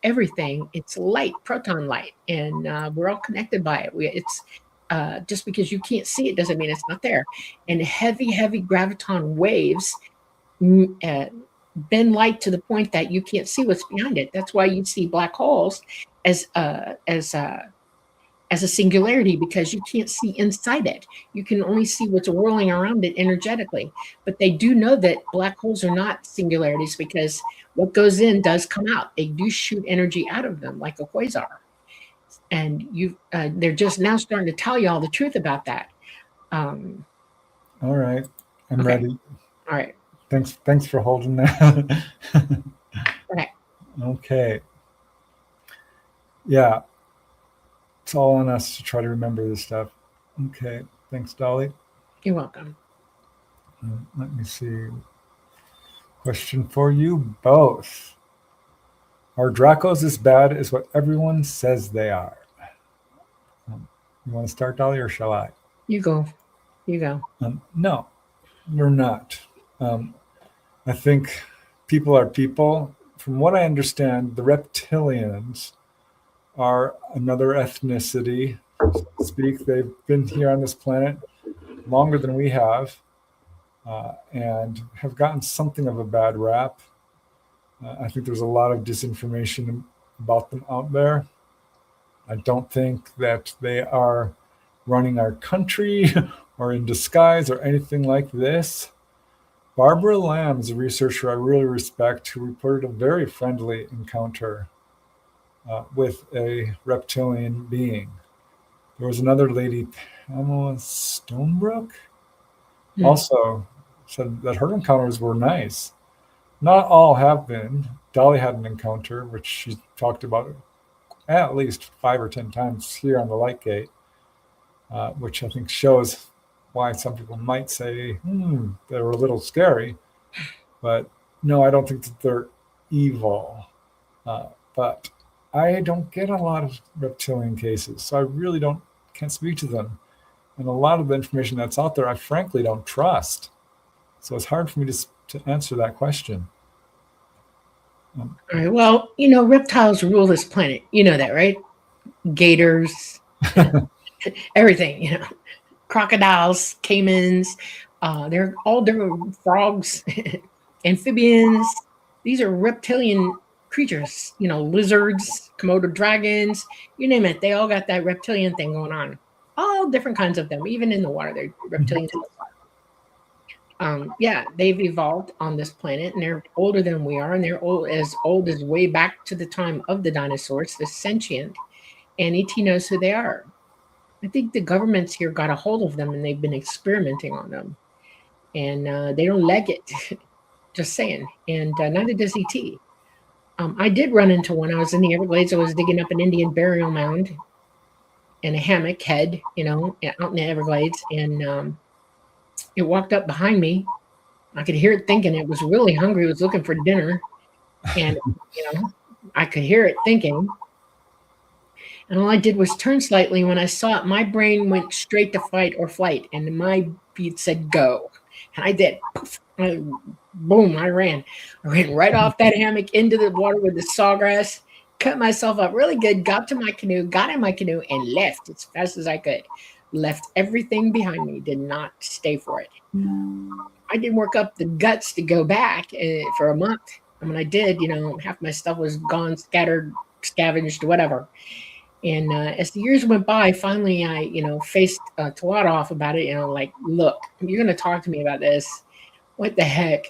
everything, it's light, proton light. And we're all connected by it. It's just because you can't see it doesn't mean it's not there. And heavy, heavy graviton waves bend light to the point that you can't see what's behind it. That's why you see black holes as a singularity, because you can't see inside it. You can only see what's whirling around it energetically. But they do know that black holes are not singularities because what goes in does come out. They do shoot energy out of them like a quasar. And they're just now starting to tell you all the truth about that. All right. I'm okay. ready. All right. Thanks for holding that. Okay. Okay. Yeah. It's all on us to try to remember this stuff. Okay. Thanks, Dolly. You're welcome. Let me see. Question for you both. Are Dracos as bad as what everyone says they are? You want to start, Dolly, or shall I? You go. No, we're not. I think people are people. From what I understand, the reptilians are another ethnicity, so to speak. They've been here on this planet longer than we have, and have gotten something of a bad rap. I think there's a lot of disinformation about them out there. I don't think that they are running our country or in disguise or anything like this. Barbara Lamb is a researcher I really respect who reported a very friendly encounter with a reptilian being. There was another lady, Pamela Stonebrook, also said that her encounters were nice. Not all have been. Dolly had an encounter, which she talked about at least 5 or 10 times here on the Light Gate, which I think shows why some people might say, they're a little scary. But no, I don't think that they're evil. But I don't get a lot of reptilian cases, so I really can't speak to them. And a lot of the information that's out there, I frankly don't trust. So it's hard for me to answer that question. All right. Well, reptiles rule this planet. You know that, right? Gators, everything, crocodiles, caimans, they're all different, frogs, amphibians. These are reptilian creatures, lizards, Komodo dragons, you name it. They all got that reptilian thing going on. All different kinds of them, even in the water, they're reptilians in the water. Yeah, they've evolved on this planet, and they're older than we are, and they're old as way back to the time of the dinosaurs. They're sentient, and ET knows who they are. I think the governments here got a hold of them, and they've been experimenting on them, and they don't like it. Just saying, and neither does ET. I did run into one. I was in the Everglades. I was digging up an Indian burial mound in a hammock head, out in the Everglades, and it walked up behind me. I could hear it thinking. It was really hungry. It was looking for dinner, and I could hear it thinking. And all I did was turn slightly. When I saw it, my brain went straight to fight or flight, and my feet said go. And I did. Poof, boom, I ran. I ran right off that hammock into the water with the sawgrass, cut myself up really good, got in my canoe, and left as fast as I could. Left everything behind me, did not stay for it. I didn't work up the guts to go back for a month. I mean, I did, half my stuff was gone, scattered, scavenged, whatever. And as the years went by, finally I, faced Tawad off about it, like, look, you're going to talk to me about this. What the heck?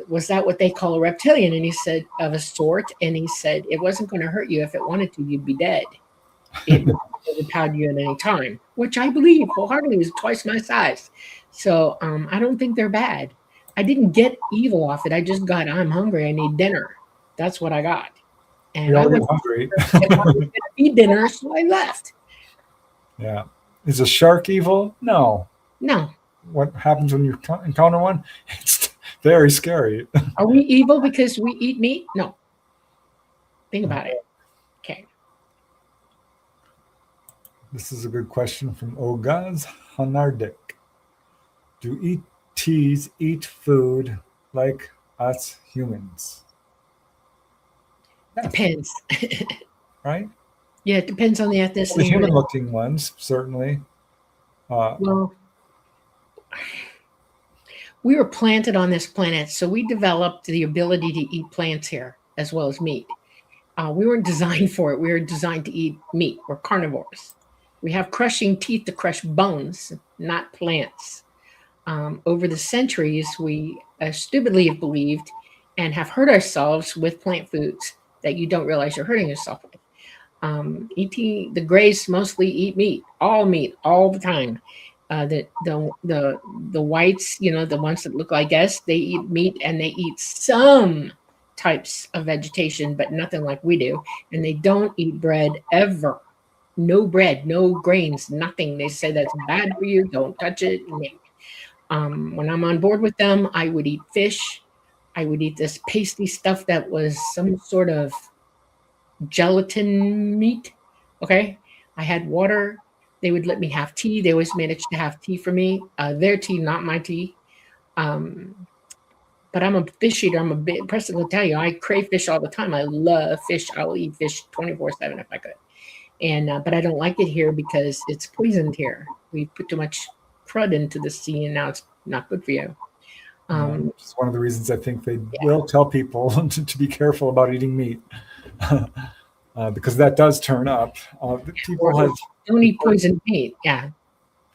Was that what they call a reptilian? And he said, of a sort. And he said, it wasn't going to hurt you. If it wanted to, you'd be dead. It would pound you at any time, which I believe wholeheartedly. Was twice my size. So I don't think they're bad. I didn't get evil off it. I just got, I'm hungry. I need dinner. That's what I got. And I was hungry. I was going to eat dinner, so I left. Yeah. Is a shark evil? No. No. What happens when you encounter one? It's very scary. Are we evil because we eat meat? No. Think about it. Okay. This is a good question from Ogaz Hanardik. Do ETs eat food like us humans? Yes. Depends. Right? Yeah, it depends on the ethnicity. The human-looking ones, certainly. Well, we were planted on this planet, so we developed the ability to eat plants here as well as meat. We weren't designed for it. We were designed to eat meat. We're carnivores. We have crushing teeth to crush bones, not plants. Over the centuries, we stupidly have believed and have hurt ourselves with plant foods that you don't realize you're hurting yourself with. The Greys mostly eat meat all the time. The whites, the ones that look like us, they eat meat and they eat some types of vegetation, but nothing like we do. And they don't eat bread ever. No bread, no grains, nothing. They say that's bad for you. Don't touch it. When I'm on board with them, I would eat fish. I would eat this pasty stuff that was some sort of gelatin meat. Okay. I had water. They would let me have tea. They always managed to have tea for me. Their tea, not my tea. But I'm a fish eater. Preston will tell you, I crave fish all the time. I love fish. I'll eat fish 24/7 if I could. And but I don't like it here because it's poisoned here. We put too much crud into the sea, and now it's not good for you. It's one of the reasons I think they will tell people to be careful about eating meat, because that does turn up. People don't eat poisoned meat. Yeah.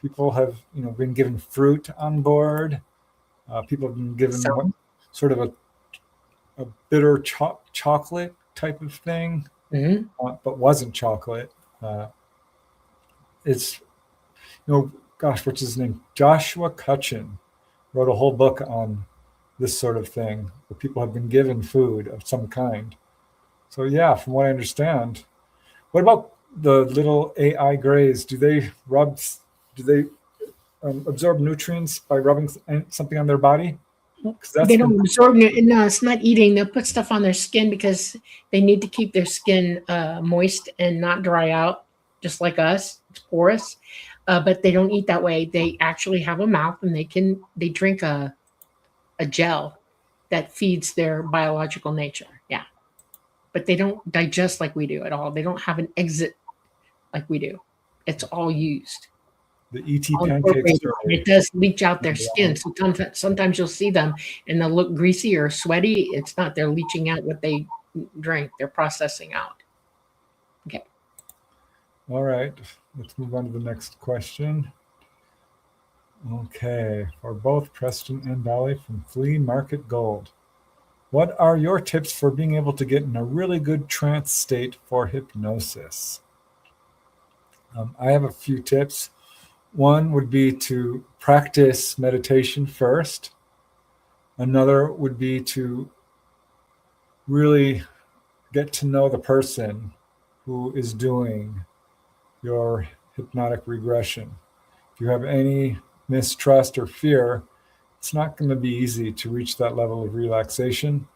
People have been given fruit on board. People have been given sort of a bitter chocolate type of thing, but wasn't chocolate. It's what's his name? Joshua Cutchin wrote a whole book on this sort of thing, where people have been given food of some kind. So yeah, from what I understand. What about the little AI grays? Do they absorb nutrients by rubbing something on their body? They don't absorb it. No, it's not eating. They'll put stuff on their skin because they need to keep their skin moist and not dry out, just like us. It's porous. But they don't eat that way. They actually have a mouth, and they drink a gel that feeds their biological nature. Yeah. But they don't digest like we do at all. They don't have an exit like we do. It's all used. The ET pancakes. It does leach out their skin. So sometimes you'll see them and they'll look greasy or sweaty. It's not. They're leaching out what they drink. They're processing out. Okay. All right. Let's move on to the next question. Okay, for both Preston and Dolly from Flea Market Gold. What are your tips for being able to get in a really good trance state for hypnosis? I have a few tips. One would be to practice meditation first. Another would be to really get to know the person who is doing your hypnotic regression. If you have any mistrust or fear, it's not going to be easy to reach that level of relaxation.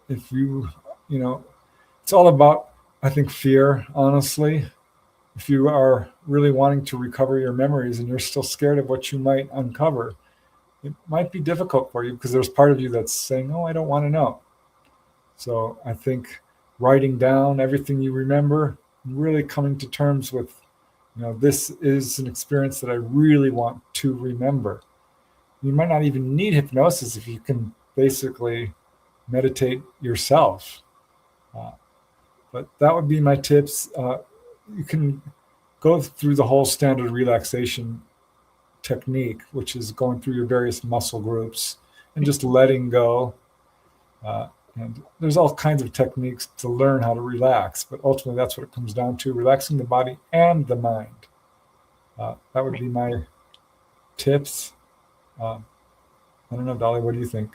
If you know, it's all about, I think, fear, honestly. If you are really wanting to recover your memories and you're still scared of what you might uncover, it might be difficult for you because there's part of you that's saying, oh, I don't want to know. So I think writing down everything you remember, really coming to terms with, this is an experience that I really want to remember. You might not even need hypnosis if you can basically meditate yourself. But that would be my tips. You can go through the whole standard relaxation technique, which is going through your various muscle groups and just letting go. And there's all kinds of techniques to learn how to relax, but ultimately that's what it comes down to, relaxing the body and the mind. That would be my tips. I don't know, Dolly, what do you think?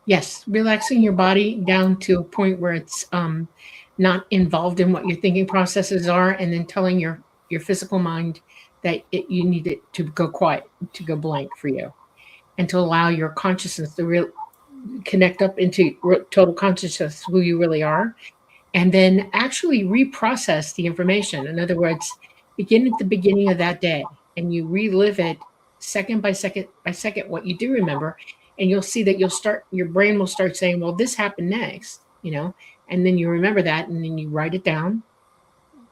Yes, relaxing your body down to a point where it's not involved in what your thinking processes are, and then telling your physical mind that you need it to go quiet, to go blank for you, and to allow your consciousness to connect up into total consciousness, who you really are, and then actually reprocess the information. In other words, begin at the beginning of that day and you relive it second by second by second, what you do remember. And you'll see that your brain will start saying, well, this happened next, and then you remember that and then you write it down.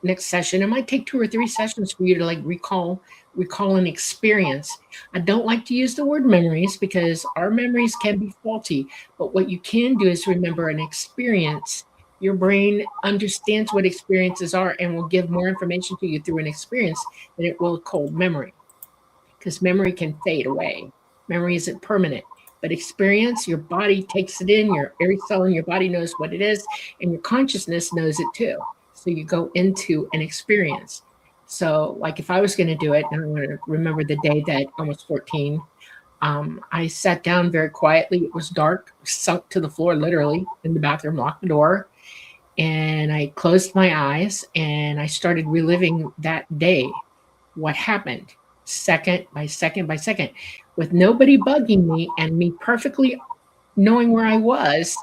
Next session, it might take 2 or 3 sessions for you to recall an experience. I don't like to use the word memories because our memories can be faulty, but what you can do is remember an experience. Your brain understands what experiences are and will give more information to you through an experience than it will a cold memory, because memory can fade away. Memory isn't permanent, but experience, your body takes it in, every cell in your body knows what it is, and your consciousness knows it too. So you go into an experience. So like if I was going to do it, and I want to remember the day that I was 14, I sat down very quietly. It was dark, sunk to the floor, literally in the bathroom, locked the door. And I closed my eyes and I started reliving that day, what happened, second by second by second, with nobody bugging me and me perfectly knowing where I was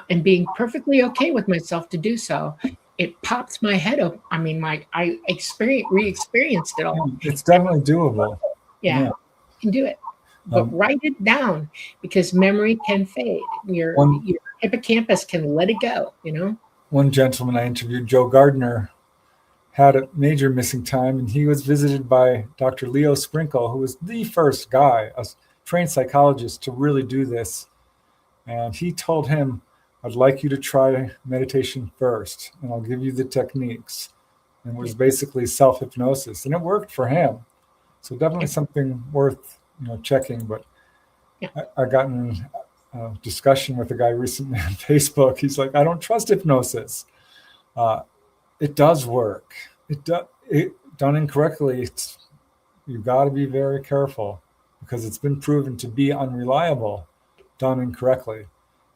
and being perfectly okay with myself to do so. It pops my head up. I mean, I re-experienced it all. It's definitely doable. Yeah. You can do it. But write it down, because memory can fade. Your hippocampus can let it go, One gentleman I interviewed, Joe Gardner, had a major missing time, and he was visited by Dr. Leo Sprinkle, who was the first guy, a trained psychologist, to really do this. And he told him, I'd like you to try meditation first, and I'll give you the techniques. And it was basically self-hypnosis, and it worked for him. So definitely something worth checking. But I got in a discussion with a guy recently on Facebook. He's like, I don't trust hypnosis. It does work. It done incorrectly. You've got to be very careful, because it's been proven to be unreliable done incorrectly.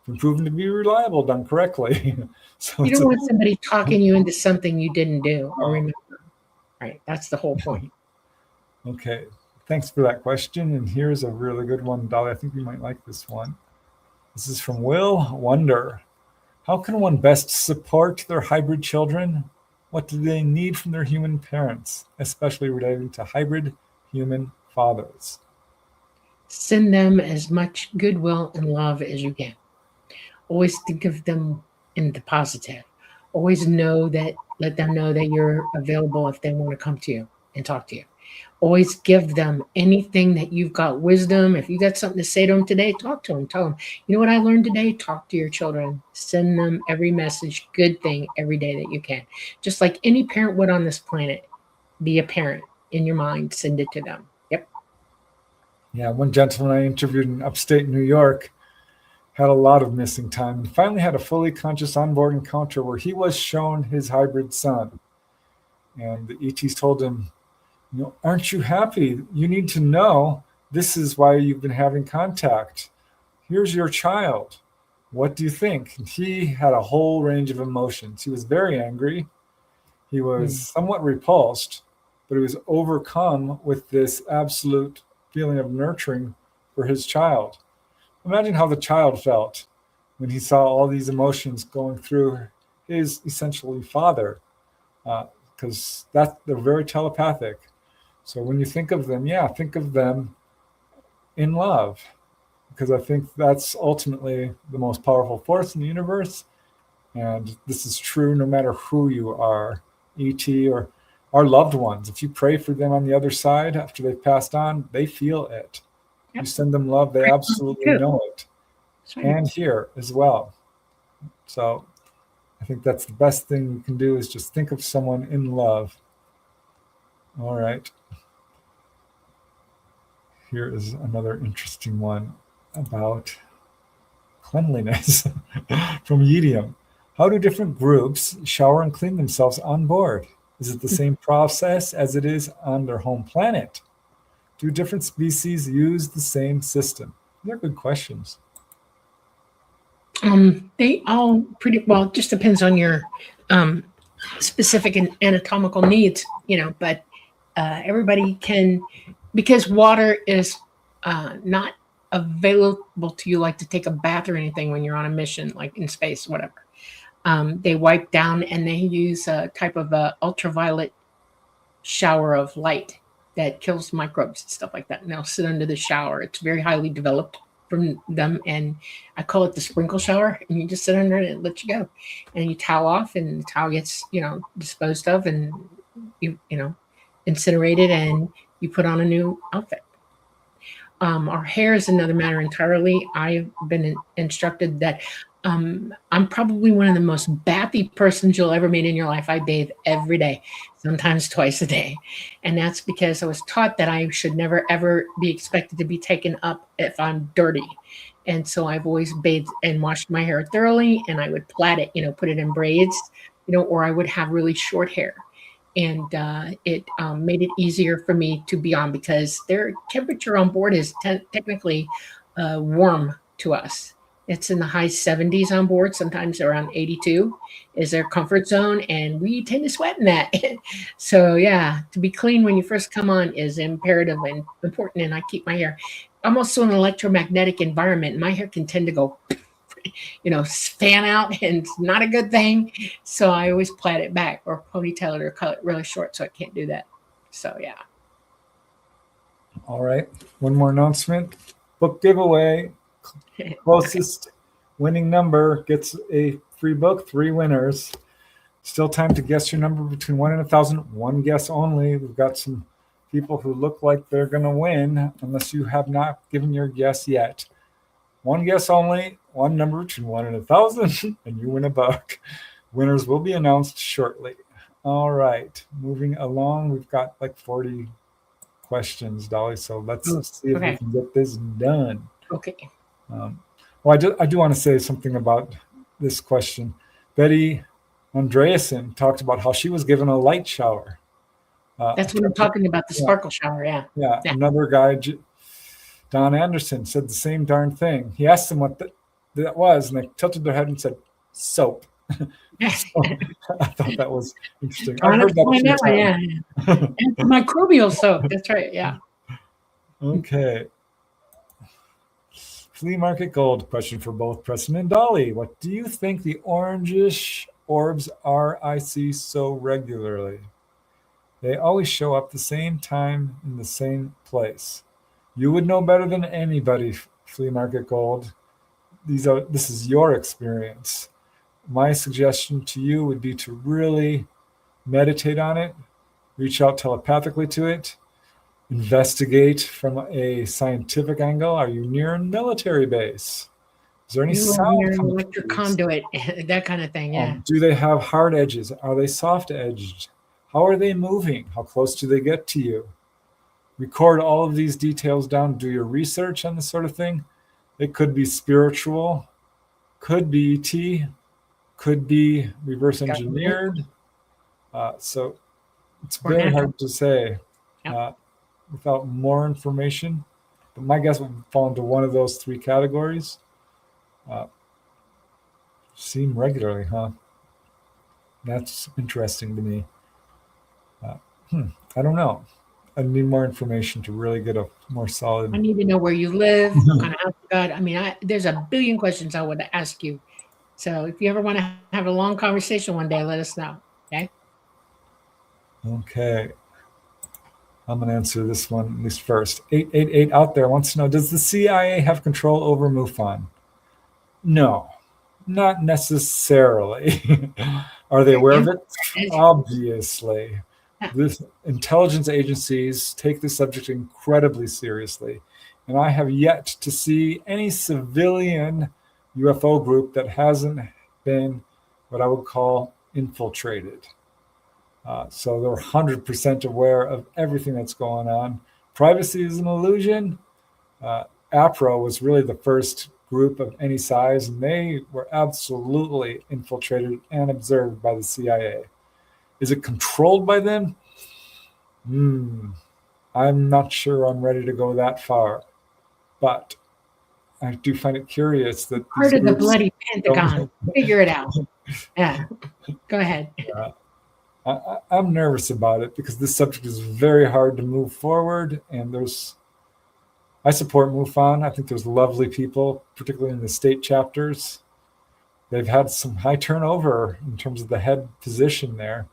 It's been proven to be reliable done correctly. So you don't want somebody talking you into something you didn't do or remember. Right. That's the whole point. Okay. Thanks for that question. And here's a really good one, Dolly. I think you might like this one. This is from Will Wonder. How can one best support their hybrid children? What do they need from their human parents, especially relating to hybrid human fathers? Send them as much goodwill and love as you can. Always think of them in the positive. Always let them know that you're available if they want to come to you and talk to you. Always give them anything that you've got, wisdom. If you got something to say to them today, talk to them. Tell them, you know what I learned today? Talk to your children. Send them every message, good thing every day that you can. Just like any parent would on this planet. be apparent in your mind, send it to them. Yep. Yeah, one gentleman I interviewed in upstate New York had a lot of missing time and finally had a fully conscious onboard encounter where he was shown his hybrid son. And the ETs told him, aren't you happy? You need to know this is why you've been having contact. Here's your child. What do you think? And he had a whole range of emotions. He was very angry. He was somewhat repulsed, but he was overcome with this absolute feeling of nurturing for his child. Imagine how the child felt when he saw all these emotions going through his essentially father, because they're very telepathic. So when you think of them, think of them in love, because I think that's ultimately the most powerful force in the universe. And this is true no matter who you are, ET or our loved ones. If you pray for them on the other side after they've passed on, they feel it. Yep. You send them love, they absolutely know it. Right. And here as well. So I think that's the best thing you can do is just think of someone in love. All right. Here is another interesting one about cleanliness from Yedium. How do different groups shower and clean themselves on board? Is it the same process as it is on their home planet? Do different species use the same system? They're good questions. They all pretty well, it just depends on your specific and anatomical needs, but everybody can, because water is not available to you like to take a bath or anything when you're on a mission, like in space, whatever. They wipe down and they use a type of ultraviolet shower of light that kills microbes and stuff like that. And they'll sit under the shower. It's very highly developed from them. And I call it the sprinkle shower. And you just sit under it and it lets you go. And you towel off and the towel gets, disposed of and, incinerated and you put on a new outfit. Our hair is another matter entirely. I've been instructed that I'm probably one of the most bathy persons you'll ever meet in your life. I bathe every day, sometimes twice a day. And that's because I was taught that I should never, ever be expected to be taken up if I'm dirty. And so I've always bathed and washed my hair thoroughly, and I would plait it, put it in braids, or I would have really short hair. And it made it easier for me to be on because their temperature on board is technically warm to us. It's in the high 70s on board, sometimes around 82 is their comfort zone, and we tend to sweat in that. So yeah, to be clean when you first come on is imperative and important, and I keep my hair. I'm also in an electromagnetic environment, and my hair can tend to go, fan out, and it's not a good thing. So I always plait it back or ponytail it or cut it really short so I can't do that. So yeah. All right, one more announcement. Book giveaway. Closest winning number gets a free book, 3 winners. Still time to guess your number between 1 and 1,000. One guess only. We've got some people who look like they're going to win unless you have not given your guess yet. One guess only, one number between 1 and 1,000, and you win a book. Winners will be announced shortly. All right, moving along. We've got like 40 questions, Dolly, so let's see if we can get this done. Okay. I do want to say something about this question. Betty Andreasen talked about how she was given a light shower. That's what I'm talking about, the sparkle shower, yeah. Another guy, Don Anderson, said the same darn thing. He asked them what that was, and they tilted their head and said, soap. So, I thought that was interesting. I heard that and microbial soap, that's right, yeah. Okay. Flea Market Gold question for both Preston and Dolly. What do you think the orangish orbs are I see so regularly? They always show up the same time in the same place. You would know better than anybody, Flea Market Gold. This is your experience. My suggestion to you would be to really meditate on it, reach out telepathically to it, investigate from a scientific angle. Are you near a military base? Is there any sound? Near an electric conduit, that kind of thing, yeah. Do they have hard edges? Are they soft edged? How are they moving? How close do they get to you? Record all of these details down. Do your research on this sort of thing. It could be spiritual, could be ET, could be reverse engineered. So it's very hard to say without more information. But my guess would fall into one of those three categories. Seem regularly, huh? That's interesting to me. I don't know. I need more information to really get a more solid. I need to know where you live, what kind of house you got. I mean, there's a billion questions I want to ask you. So if you ever want to have a long conversation one day, let us know. Okay. Okay. I'm going to answer this one at least first. 888 out there wants to know, does the CIA have control over MUFON? No, not necessarily. Are they aware of it? Obviously. The intelligence agencies take the subject incredibly seriously. And I have yet to see any civilian UFO group that hasn't been what I would call infiltrated. So they're 100% aware of everything that's going on. Privacy is an illusion. APRO was really the first group of any size, and they were absolutely infiltrated and observed by the CIA. Is it controlled by them? I'm not sure I'm ready to go that far. But I do find it curious that part of the bloody Pentagon. Figure it out. Yeah. Go ahead. I'm nervous about it because this subject is very hard to move forward. And I support MUFON. I think there's lovely people, particularly in the state chapters. They've had some high turnover in terms of the head position there.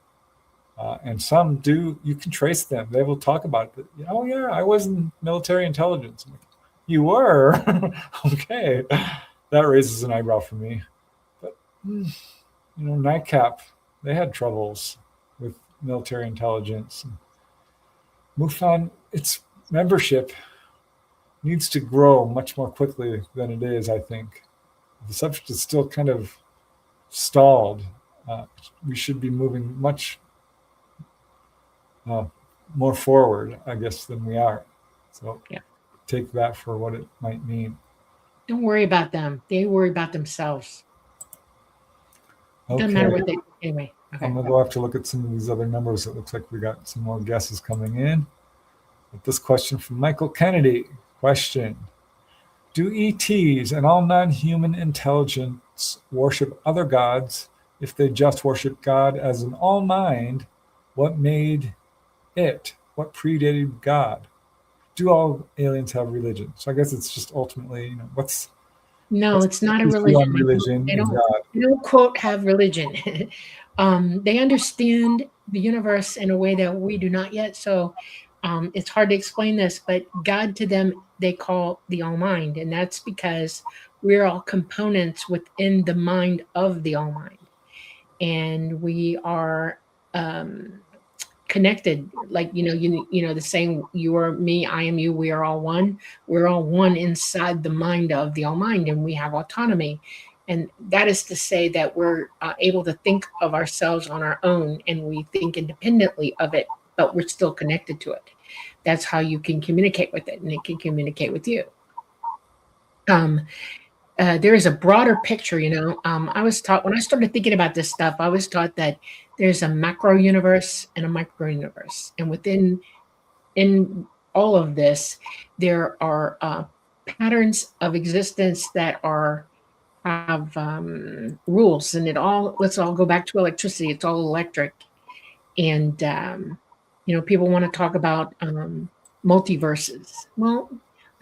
And some you can trace them. They will talk about it. Oh, yeah, I was in military intelligence. You were? Okay. That raises an eyebrow for me. But, NICAP, they had troubles with military intelligence. MUFON, its membership needs to grow much more quickly than it is, I think. The subject is still kind of stalled. We should be moving much more forward, I guess, than we are. So take that for what it might mean. Don't worry about them. They worry about themselves. Okay. Doesn't matter what they anyway. Okay. I'm going to go have to look at some of these other numbers. It looks like we got some more guesses coming in. But this question from Michael Kennedy. Question: do ETs and all non-human intelligence worship other gods? If they just worship God as an all-mind, what made it? What predated God? Do all aliens have religion? So I guess it's just ultimately, it's not a religion. They don't quote have religion. They understand the universe in a way that we do not yet. So it's hard to explain this, but God to them, they call the all mind. And that's because we're all components within the mind of the all mind. And we are connected, like the saying, you are me, I am you, we are all one. We're all one inside the mind of the all mind, and we have autonomy. And that is to say that we're able to think of ourselves on our own, and we think independently of it, but we're still connected to it. That's how you can communicate with it, and it can communicate with you. There is a broader picture, I was taught, when I started thinking about this stuff, I was taught that there's a macro universe and a micro universe. And in all of this, there are patterns of existence that have rules, and let's all go back to electricity. It's all electric. And, people want to talk about multiverses. Well,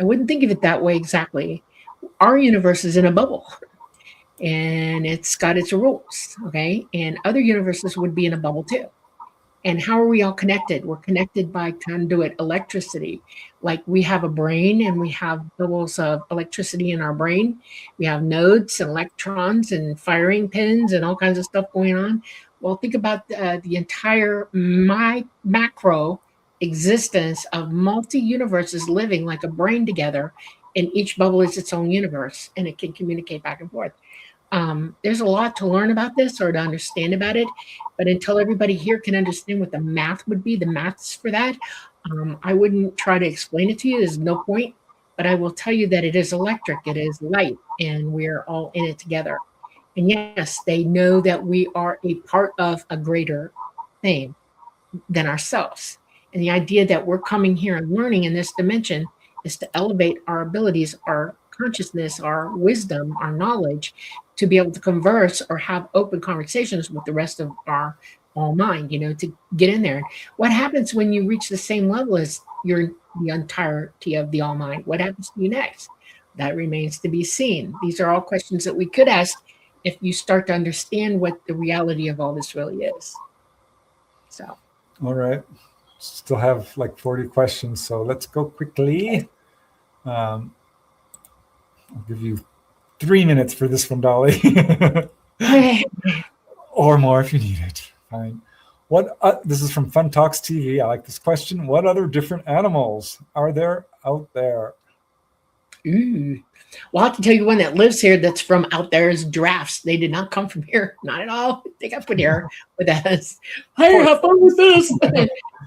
I wouldn't think of it that way exactly. Our universe is in a bubble, and it's got its rules, okay? And other universes would be in a bubble too. And how are we all connected? We're connected by conduit electricity. Like we have a brain, and we have bubbles of electricity in our brain. We have nodes and electrons and firing pins and all kinds of stuff going on. Well, think about the entire macro existence of multi-universes living like a brain together, and each bubble is its own universe, and it can communicate back and forth. There's a lot to learn about this or to understand about it, but until everybody here can understand what the math would be, the maths for that, I wouldn't try to explain it to you. There's no point, but I will tell you that it is electric, it is light, and we're all in it together. And yes, they know that we are a part of a greater thing than ourselves. And the idea that we're coming here and learning in this dimension is to elevate our abilities, our consciousness, our wisdom, our knowledge, to be able to converse or have open conversations with the rest of our all mind, to get in there. What happens when you reach the same level as the entirety of the all mind? What happens to you next? That remains to be seen. These are all questions that we could ask if you start to understand what the reality of all this really is. So. All right. Still have like 40 questions, so let's go quickly. I'll give you 3 minutes for this one, Dolly. Or more if you need it. Fine. This is from Fun Talks TV. I like this question. What other different animals are there out there? Ooh. Well, I have to tell you one that lives here that's from out there is giraffes. They did not come from here. Not at all. They got put here with us. Hey, have fun with this.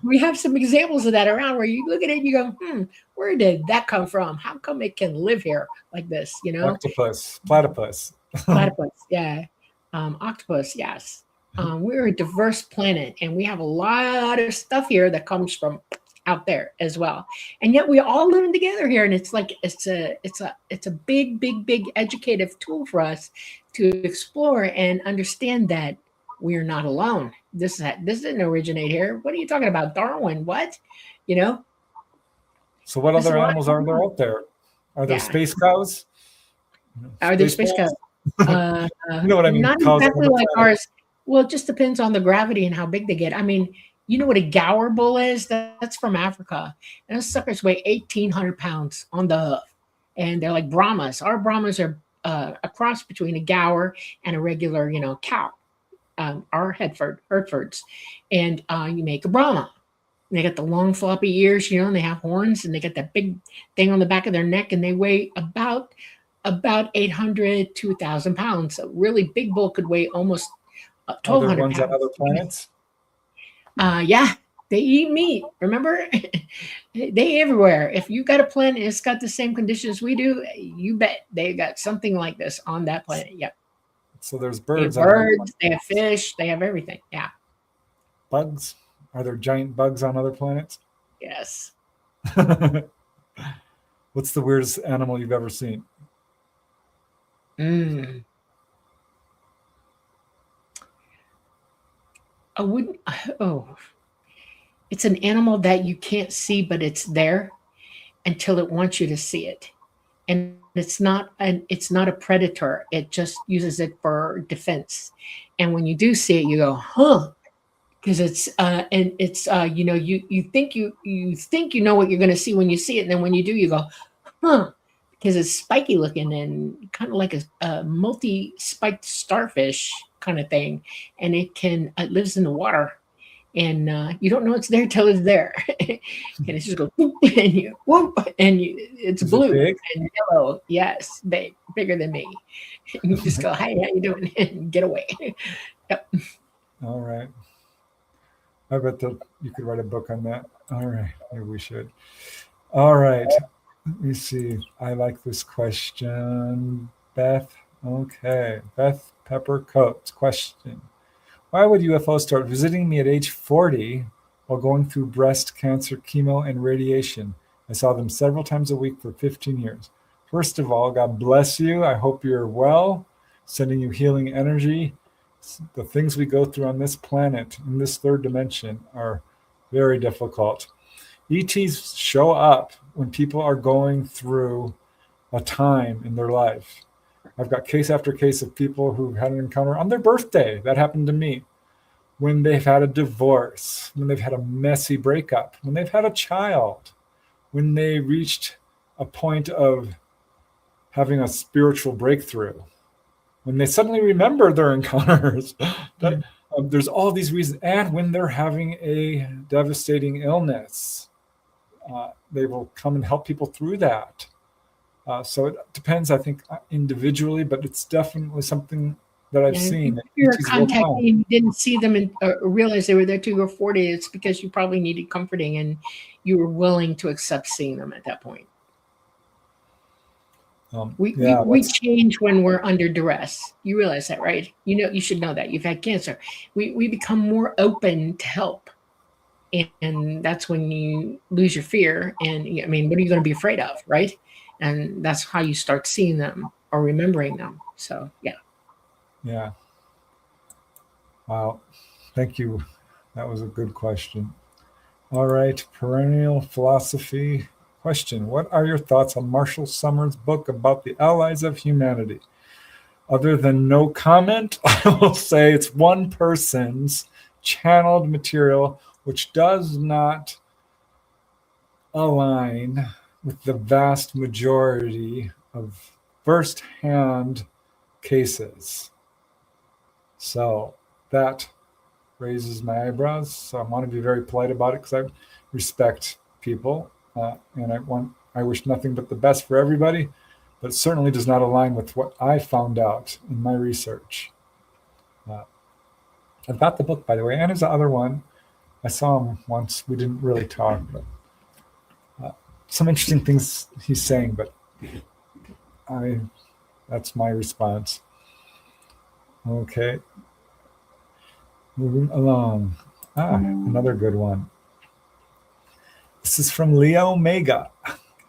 We have some examples of that around where you look at it and you go, where did that come from? How come it can live here like this? Octopus, platypus. Platypus, yeah. Octopus, yes. We're a diverse planet, and we have a lot of stuff here that comes from out there as well, and yet we all living together here, and it's like it's a big educative tool for us to explore and understand that we are not alone. This didn't originate here. What are you talking about, Darwin? What? So what other animals are there out there? Are there space cows? Are there space cows? You know what I mean? Not exactly like ours. Well, it just depends on the gravity and how big they get. I mean, you know what a gaur bull is? That's from Africa. And those suckers weigh 1,800 pounds on the hoof. And they're like Brahmas. Our Brahmas are a cross between a gaur and a regular, cow. Our Herefords. And you make a Brahma. And they got the long floppy ears, and they have horns, and they got that big thing on the back of their neck, and they weigh about 800 to 1,000 pounds. A really big bull could weigh almost 1,200 pounds. On other planets? Yeah, they eat meat. Remember, they everywhere. If you got a planet, it's got the same conditions we do. You bet they got something like this on that planet. Yep. So there's birds. They have birds. They have fish. They have everything. Yeah. Bugs. Are there giant bugs on other planets? Yes. What's the weirdest animal you've ever seen? It's an animal that you can't see, but it's there until it wants you to see it. And it's not a predator. It just uses it for defense. And when you do see it, you go, huh? Because it's you think you know what you're going to see when you see it, and then when you do, you go, huh? Because it's spiky looking and kind of like a multi-spiked starfish kind of thing, and it lives in the water, and you don't know it's there till it's there, and it just goes whoop, and you whoop, and it's blue and yellow. Yes, bigger than me. And you just go, "Hi, how you doing?" and get away. Yep. All right. I bet you could write a book on that. All right, maybe we should. All right. Let me see. I like this question. Beth. Okay. Beth Pepper Coates. Question. Why would UFOs start visiting me at age 40 while going through breast cancer, chemo, and radiation? I saw them several times a week for 15 years. First of all, God bless you. I hope you're well. Sending you healing energy. The things we go through on this planet, in this third dimension, are very difficult. ETs show up when people are going through a time in their life. I've got case after case of people who've had an encounter on their birthday. That happened to me. When they've had a divorce, when they've had a messy breakup, when they've had a child, when they reached a point of having a spiritual breakthrough, when they suddenly remember their encounters. There's all these reasons. And when they're having a devastating illness, they will come and help people through that. So it depends, I think, individually, but it's definitely something that I've seen. If you're a ETs will come. contactee and you didn't see them and realize they were there till you were 40, it's because you probably needed comforting and you were willing to accept seeing them at that point. We change when we're under duress. You realize that, right? You know, you should know that. You've had cancer. We become more open to help. And that's when you lose your fear. And I mean, what are you going to be afraid of, right? And that's how you start seeing them or remembering them. So, yeah. Yeah. Wow. Thank you. That was a good question. All right. Perennial philosophy question. What are your thoughts on Marshall Summers' book about the allies of humanity? Other than no comment, I will say it's one person's channeled material which does not align with the vast majority of first-hand cases. So that raises my eyebrows. So I want to be very polite about it because I respect people, and I wish nothing but the best for everybody, but it certainly does not align with what I found out in my research. I've got the book, by the way, and there's the other one. I saw him once. We didn't really talk, but some interesting things he's saying, but that's my response. Okay. Moving along. Another good one. This is from Leo Mega.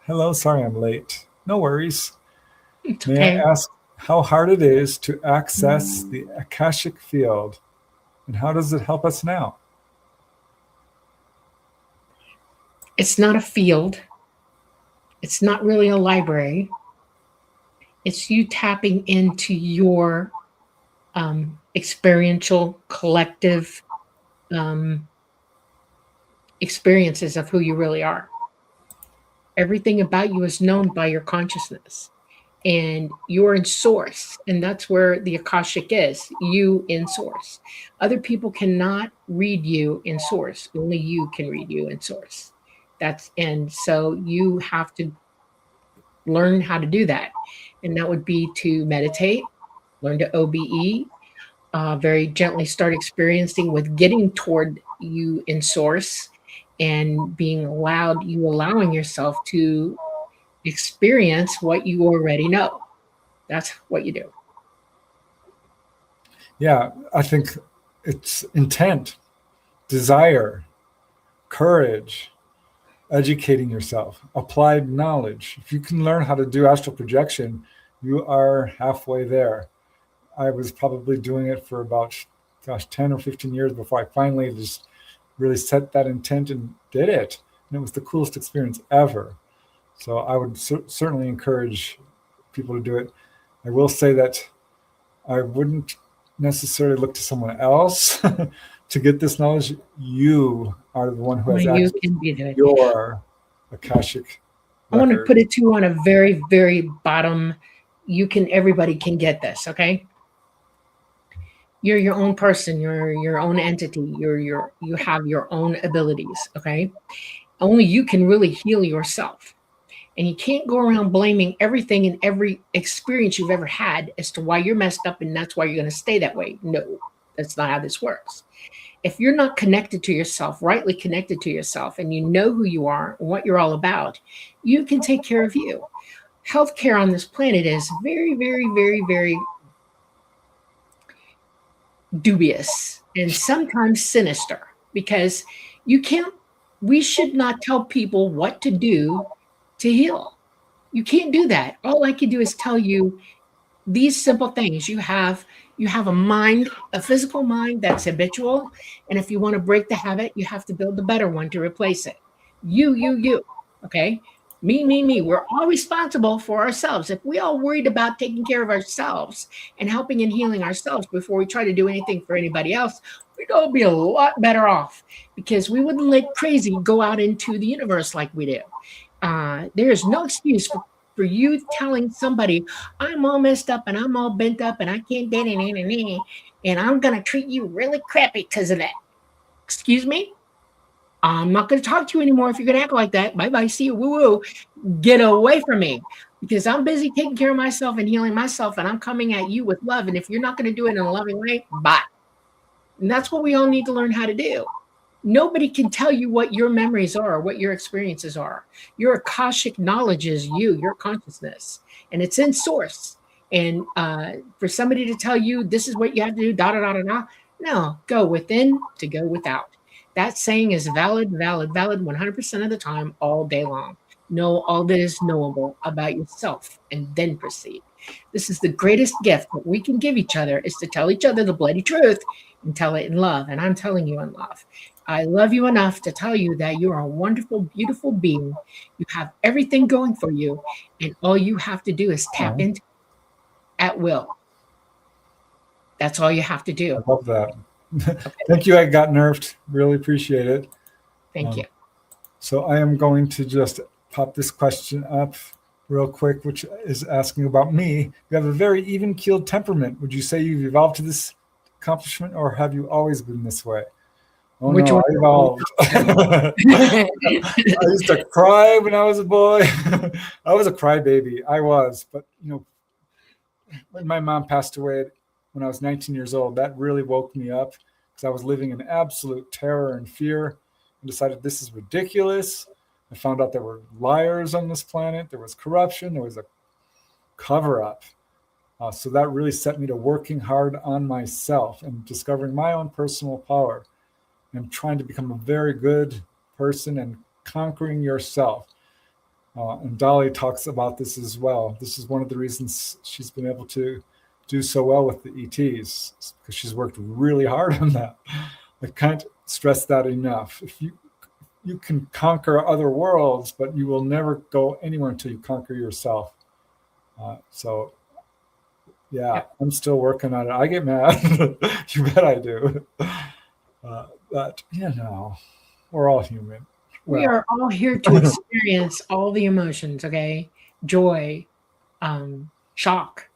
Hello, sorry I'm late. No worries. It's May okay. I ask how hard it is to access the Akashic field, and how does it help us now? It's not a field. It's not really a library. It's you tapping into your experiential collective experiences of who you really are. Everything about you is known by your consciousness, and you're in source, and that's where the Akashic is, you in source. Other people cannot read you in source. Only you can read you in source. And so you have to learn how to do that. And that would be to meditate, learn to OBE, very gently start experiencing with getting toward you in source and allowing yourself to experience what you already know. That's what you do. Yeah, I think it's intent, desire, courage, educating yourself, applied knowledge. If you can learn how to do astral projection, you are halfway there. I was probably doing it for about, 10 or 15 years before I finally just really set that intent and did it. And it was the coolest experience ever. So I would certainly encourage people to do it. I will say that I wouldn't necessarily look to someone else to get this knowledge. You are the one who has access to your Akashic record. I want to put it to you on a very, very bottom. Everybody can get this, okay? You're your own person. You're your own entity. You have your own abilities, okay? Only you can really heal yourself. And you can't go around blaming everything and every experience you've ever had as to why you're messed up and that's why you're going to stay that way. No, that's not how this works. If you're not connected to yourself, rightly connected to yourself, and you know who you are and what you're all about, you can take care of you. Healthcare on this planet is very, very, very, very dubious and sometimes sinister because we should not tell people what to do to heal. You can't do that. All I can do is tell you these simple things. You have a mind, a physical mind that's habitual. And if you want to break the habit, you have to build a better one to replace it. You. Okay? Me. We're all responsible for ourselves. If we all worried about taking care of ourselves and helping and healing ourselves before we try to do anything for anybody else, we'd all be a lot better off because we wouldn't let crazy go out into the universe like we do. There is no excuse for you telling somebody, I'm all messed up and I'm all bent up and I can't get in, and I'm going to treat you really crappy because of that. Excuse me? I'm not going to talk to you anymore if you're going to act like that. Bye-bye. See you. Woo-woo. Get away from me. because I'm busy taking care of myself and healing myself, and I'm coming at you with love. And if you're not going to do it in a loving way, bye. And that's what we all need to learn how to do. Nobody can tell you what your memories are, what your experiences are. Your Akashic knowledge is you, your consciousness, and it's in source. And for somebody to tell you this is what you have to do, da da da da da, no, go within to go without. That saying is valid 100% of the time, all day long. Know all that is knowable about yourself and then proceed. This is the greatest gift that we can give each other, is to tell each other the bloody truth and tell it in love. And I'm telling you in love. I love you enough to tell you that you are a wonderful, beautiful being. You have everything going for you. And all you have to do is tap into it at will. That's all you have to do. I love that. Okay. Thank you. I got nerfed. Really appreciate it. Thank you. So I am going to just pop this question up real quick, which is asking about me. You have a very even-keeled temperament. Would you say you've evolved to this accomplishment, or have you always been this way? Oh, which no, I evolved. I used to cry when I was a boy. I was a crybaby. I was. But, when my mom passed away when I was 19 years old, that really woke me up, because I was living in absolute terror and fear, and decided this is ridiculous. I found out there were liars on this planet. There was corruption. There was a cover-up. So that really set me to working hard on myself and discovering my own personal power and trying to become a very good person and conquering yourself. And Dolly talks about this as well. This is one of the reasons she's been able to do so well with the ETs, because she's worked really hard on that. I can't stress that enough. If you can conquer other worlds, but you will never go anywhere until you conquer yourself. Yeah, I'm still working on it. I get mad. You bet I do. But, we're all human. We are all here to experience all the emotions, okay? Joy, shock,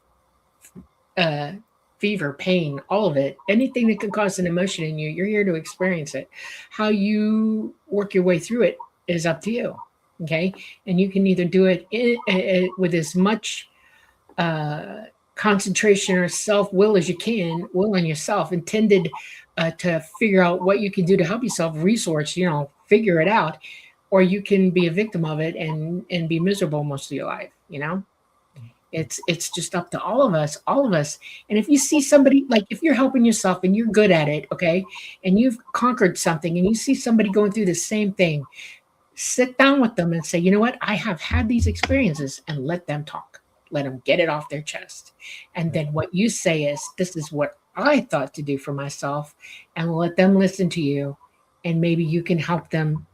fever, pain, all of it. Anything that can cause an emotion in you, you're here to experience it. How you work your way through it is up to you, okay? And you can either do it with as much concentration or self-will as you can, will on yourself, intended to figure out what you can do to help yourself, resource, figure it out, or you can be a victim of it and be miserable most of your life. It's just up to all of us. And if you see somebody, like if you're helping yourself and you're good at it, okay, and you've conquered something, and you see somebody going through the same thing, sit down with them and say, you know what, I have had these experiences, and let them talk. Let them get it off their chest. And then what you say is, this is what I thought to do for myself, and let them listen to you. And maybe you can help them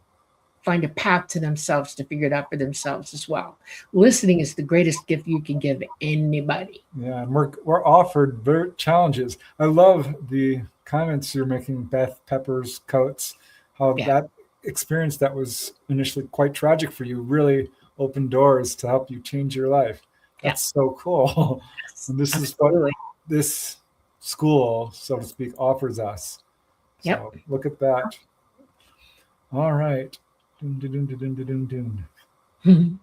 find a path to themselves to figure it out for themselves as well. Listening is the greatest gift you can give anybody. Yeah, and we're offered challenges. I love the comments you're making, Beth Pepper's Coates, how that experience that was initially quite tragic for you really opened doors to help you change your life. That's so cool. Yes, and this is what this school, so to speak, offers us. So look at that. All right.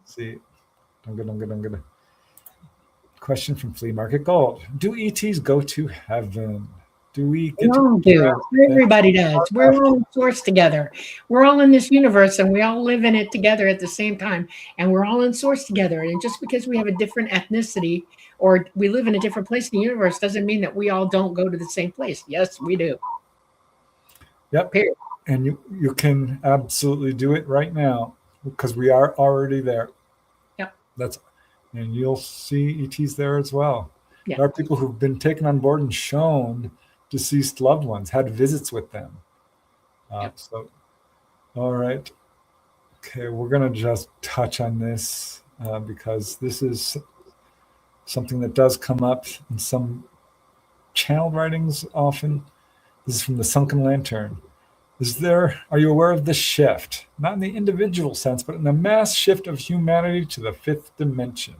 See. Dun. Question from Flea Market Gold. Do ETs go to heaven? Do we get to Everybody does. We're all in source together. We're all in this universe, and we all live in it together at the same time. And we're all in source together. And just because we have a different ethnicity or we live in a different place in the universe doesn't mean that we all don't go to the same place. Yes, we do. Yep. Period. And you can absolutely do it right now, because we are already there. Yep. And you'll see ETs there as well. Yep. There are people who've been taken on board and shown deceased loved ones, had visits with them. So, all right. Okay, we're going to just touch on this because this is something that does come up in some channeled writings often. This is from the Sunken Lantern. Are you aware of this shift? Not in the individual sense, but in the mass shift of humanity to the fifth dimension.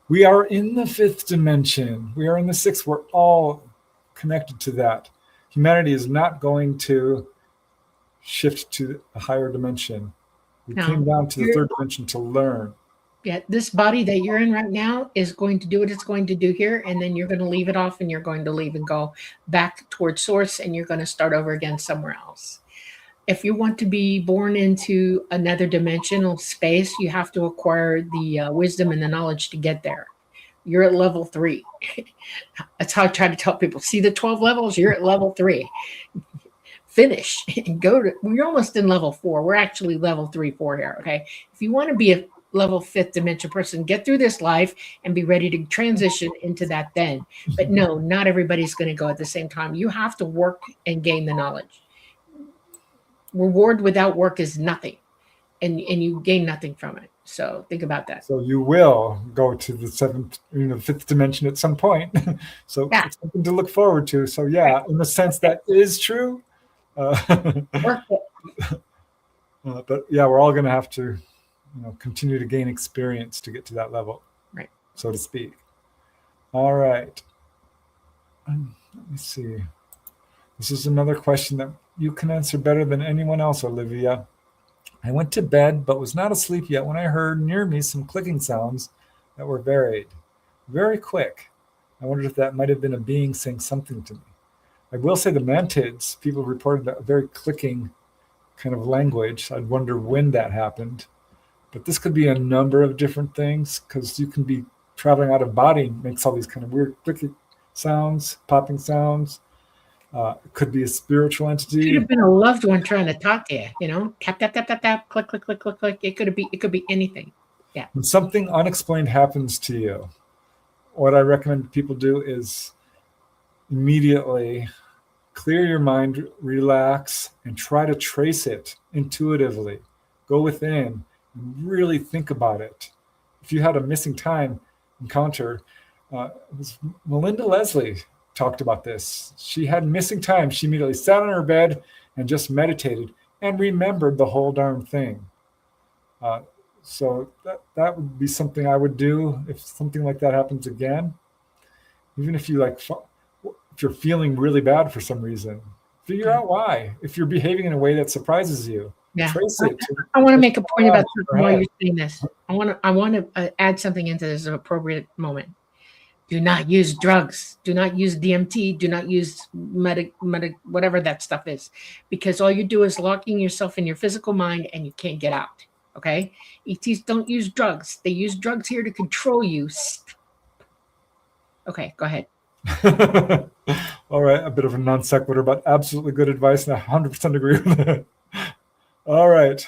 We are in the fifth dimension. We are in the sixth. We're all connected to that. Humanity is not going to shift to a higher dimension. We came down to the third dimension to learn. Yeah, this body that you're in right now is going to do what it's going to do here, and then you're going to leave it off, and you're going to leave and go back towards source, and you're going to start over again somewhere else. If you want to be born into another dimensional space, you have to acquire the wisdom and the knowledge to get there. You're at level 3. That's how I try to tell people. See the 12 levels? You're at level 3. Finish and go to. We're almost in level 4. We're actually level 3, 4 here. Okay. If you want to be a level 5th dimension person, get through this life and be ready to transition into that then. But no, not everybody's going to go at the same time. You have to work and gain the knowledge. Reward without work is nothing, and you gain nothing from it. So think about that. So you will go to the 5th dimension at some point. So Yeah. it's something to look forward to. So yeah, in the sense that is true. Work it. But yeah, we're all going to have to, continue to gain experience to get to that level, right? So to speak. All right. Let me see. This is another question that you can answer better than anyone else, Olivia. I went to bed but was not asleep yet when I heard near me some clicking sounds that were varied, very quick. I wondered if that might have been a being saying something to me. I will say the mantids, people reported a very clicking kind of language. I'd wonder when that happened. But this could be a number of different things, because you can be traveling out of body, makes all these kind of weird clicking sounds, popping sounds. It could be a spiritual entity. It could have been a loved one trying to talk to you. Tap, tap, tap, tap, tap, click, click, click, click, click. It could be anything. Yeah. When something unexplained happens to you, what I recommend people do is immediately clear your mind, relax, and try to trace it intuitively. Go within and really think about it. If you had a missing time encounter, it was Melinda Leslie talked about this. She had missing time. She immediately sat on her bed and just meditated and remembered the whole darn thing. So that would be something I would do if something like that happens again. Even if if you're feeling really bad for some reason, figure out why. If you're behaving in a way that surprises you, trace it. I want to make a point about something while you're saying this. I want to add something into this appropriate moment. Do not use drugs. Do not use DMT. Do not use whatever that stuff is, because all you do is locking yourself in your physical mind and you can't get out. Okay? ETs don't use drugs. They use drugs here to control you. Okay, go ahead. All right, a bit of a non sequitur, but absolutely good advice, and I 100% agree with it. All right,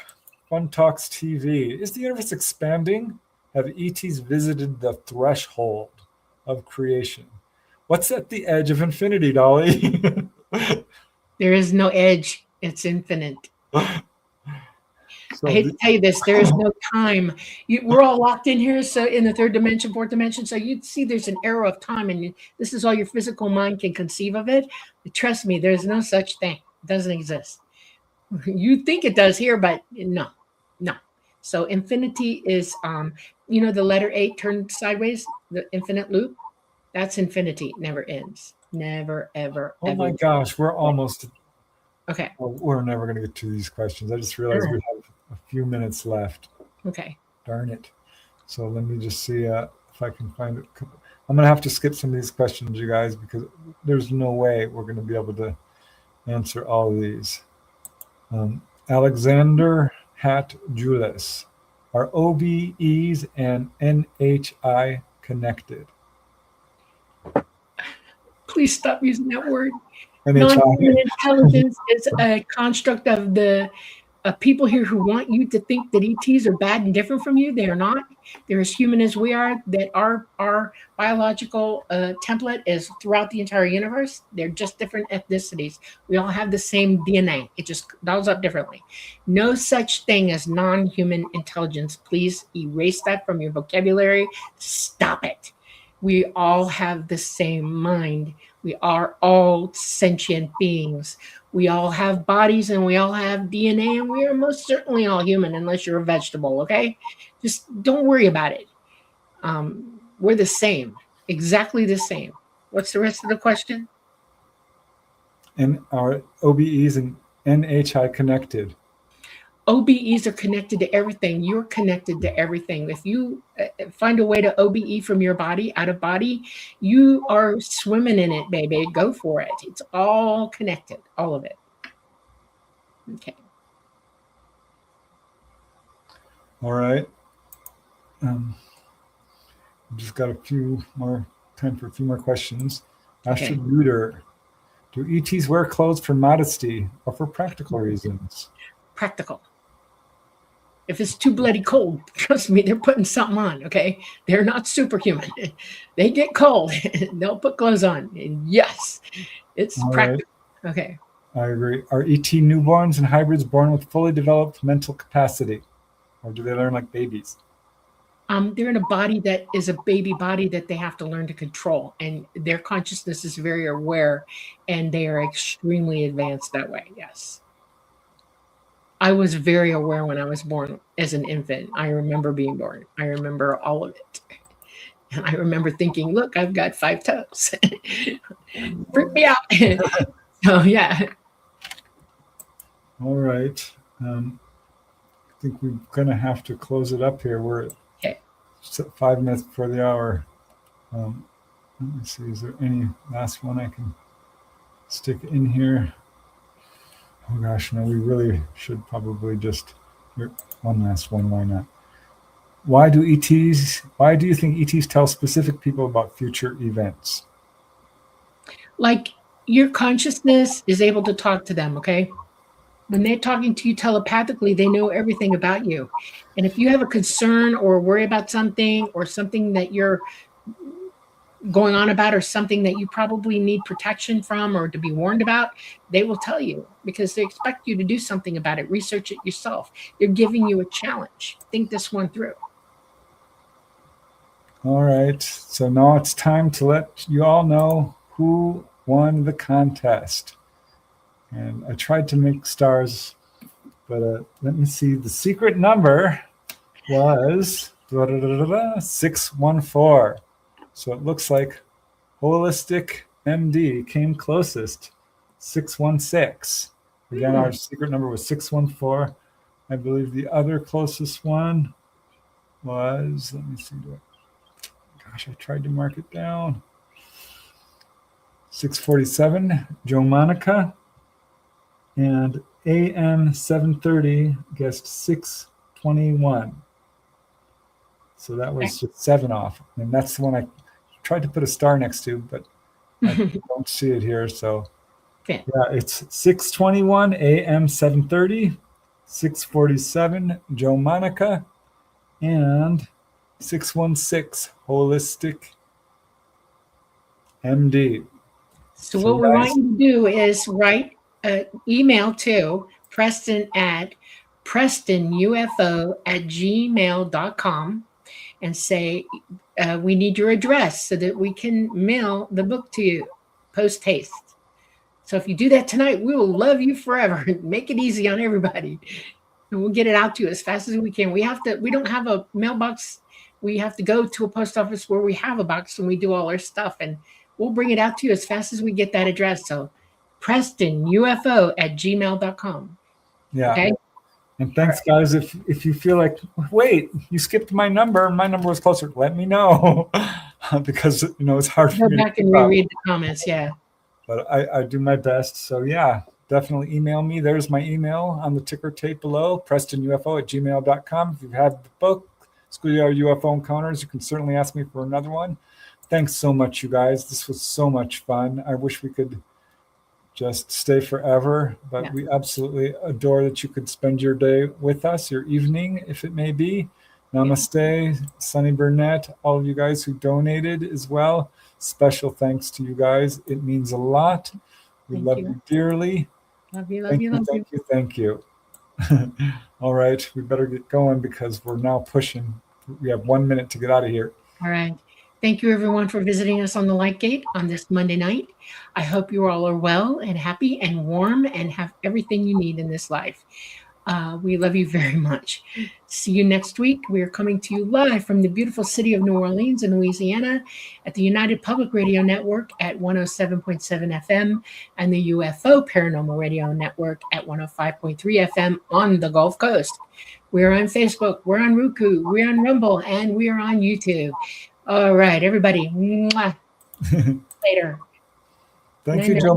Fun Talks TV. Is the universe expanding? Have ETs visited the threshold of creation? What's at the edge of infinity, Dolly? There is no edge. It's infinite. So I hate to tell you this, there is no time. We're all locked in here, so in the 3rd dimension, 4th dimension. So you'd see there's an arrow of time, and this is all your physical mind can conceive of it. But trust me, there's no such thing. It doesn't exist. You think it does here, but no. So infinity is, the letter 8 turned sideways, the infinite loop. That's infinity. It never ends. Never, ever. Oh my gosh, we're almost. Okay. Well, we're never going to get to these questions. I just realized we have a few minutes left. Okay. Darn it. So let me just see if I can find it. I'm going to have to skip some of these questions, you guys, because there's no way we're going to be able to answer all of these. Alexander Hat Julius. Are OBEs and NHI connected? Please stop using that word. NHI. Non-human intelligence is a construct of the people here who want you to think that ETs are bad and different from you. They are not. They're as human as we are. That our biological template is throughout the entire universe. They're just different ethnicities. We all have the same DNA. It just dials up differently. No such thing as non-human intelligence. Please erase that from your vocabulary. Stop it. We all have the same mind. We are all sentient beings. We all have bodies and we all have DNA, and we are most certainly all human unless you're a vegetable, okay? Just don't worry about it. We're the same, exactly the same. What's the rest of the question? And are OBEs and NHI connected? OBEs are connected to everything. You're connected to everything. If you find a way to OBE from your body, out of body, you are swimming in it, baby. Go for it. It's all connected, all of it. Okay. All right. Just got a few more time for a few more questions. Astrid Reuter, do ETs wear clothes for modesty or for practical reasons? Practical. If it's too bloody cold, trust me, they're putting something on, okay? They're not superhuman. They get cold. They'll put clothes on. And yes, it's All practical. right. Okay. I agree. Are ET newborns and hybrids born with fully developed mental capacity? Or do they learn like babies? They're in a body that is a baby body that they have to learn to control. And their consciousness is very aware, and they are extremely advanced that way, yes. I was very aware when I was born as an infant. I remember being born. I remember all of it. And I remember thinking, look, I've got 5 toes. Freak me out. So, yeah. All right. I think we're going to have to close it up here. We're at 5 minutes before the hour. Let me see. Is there any last one I can stick in here? Oh gosh, no, we really should probably just, here, one last one, why not? Why do you think ETs tell specific people about future events? Like your consciousness is able to talk to them, okay? When they're talking to you telepathically, they know everything about you. And if you have a concern or worry about something or something that you're going on about or something that you probably need protection from or to be warned about, they will tell you because they expect you to do something about it. Research it yourself. They're giving you a challenge. Think this one through. All right. So now it's time to let you all know who won the contest. And I tried to make stars, but let me see. The secret number was 614. So it looks like Holistic MD came closest, 616. Again, our secret number was 614. I believe the other closest one was, let me see. Gosh, I tried to mark it down. 647, Joe Monica. And AM 730 guessed 621. So that was just 7 off. And that's the one I tried to put a star next to, but I don't see it here. So yeah, it's 621 AM 730, 647 Joe Monica, and 616 Holistic MD. So what we want you to do is write email to Preston at prestonufo@gmail.com and say, we need your address so that we can mail the book to you post haste. So if you do that tonight, we will love you forever. Make it easy on everybody. And we'll get it out to you as fast as we can. We don't have a mailbox. We have to go to a post office where we have a box and we do all our stuff. And we'll bring it out to you as fast as we get that address. So prestonufo@gmail.com. Yeah. Okay. And thanks, guys. If you feel like, wait, you skipped my number was closer, let me know. Because, it's hard for me to go back and reread the comments, yeah. But I do my best. So, yeah, definitely email me. There's my email on the ticker tape below, prestonufo@gmail.com. If you've had the book, Schoolyard UFO Encounters, you can certainly ask me for another one. Thanks so much, you guys. This was so much fun. I wish we could just stay forever, but we absolutely adore that you could spend your day with us, your evening, if it may be. Namaste, Sunny Burnett, all of you guys who donated as well. Special thanks to you guys. It means a lot. We love you dearly. Love you. Thank you. All right, we better get going because we're now pushing. We have 1 minute to get out of here. All right. Thank you, everyone, for visiting us on the Light Gate on this Monday night. I hope you all are well and happy and warm and have everything you need in this life. We love you very much. See you next week. We are coming to you live from the beautiful city of New Orleans in Louisiana at the United Public Radio Network at 107.7 FM and the UFO Paranormal Radio Network at 105.3 FM on the Gulf Coast. We're on Facebook, we're on Roku, we're on Rumble, and we're on YouTube. All right, everybody. Mwah. Later. Thank you, Joe.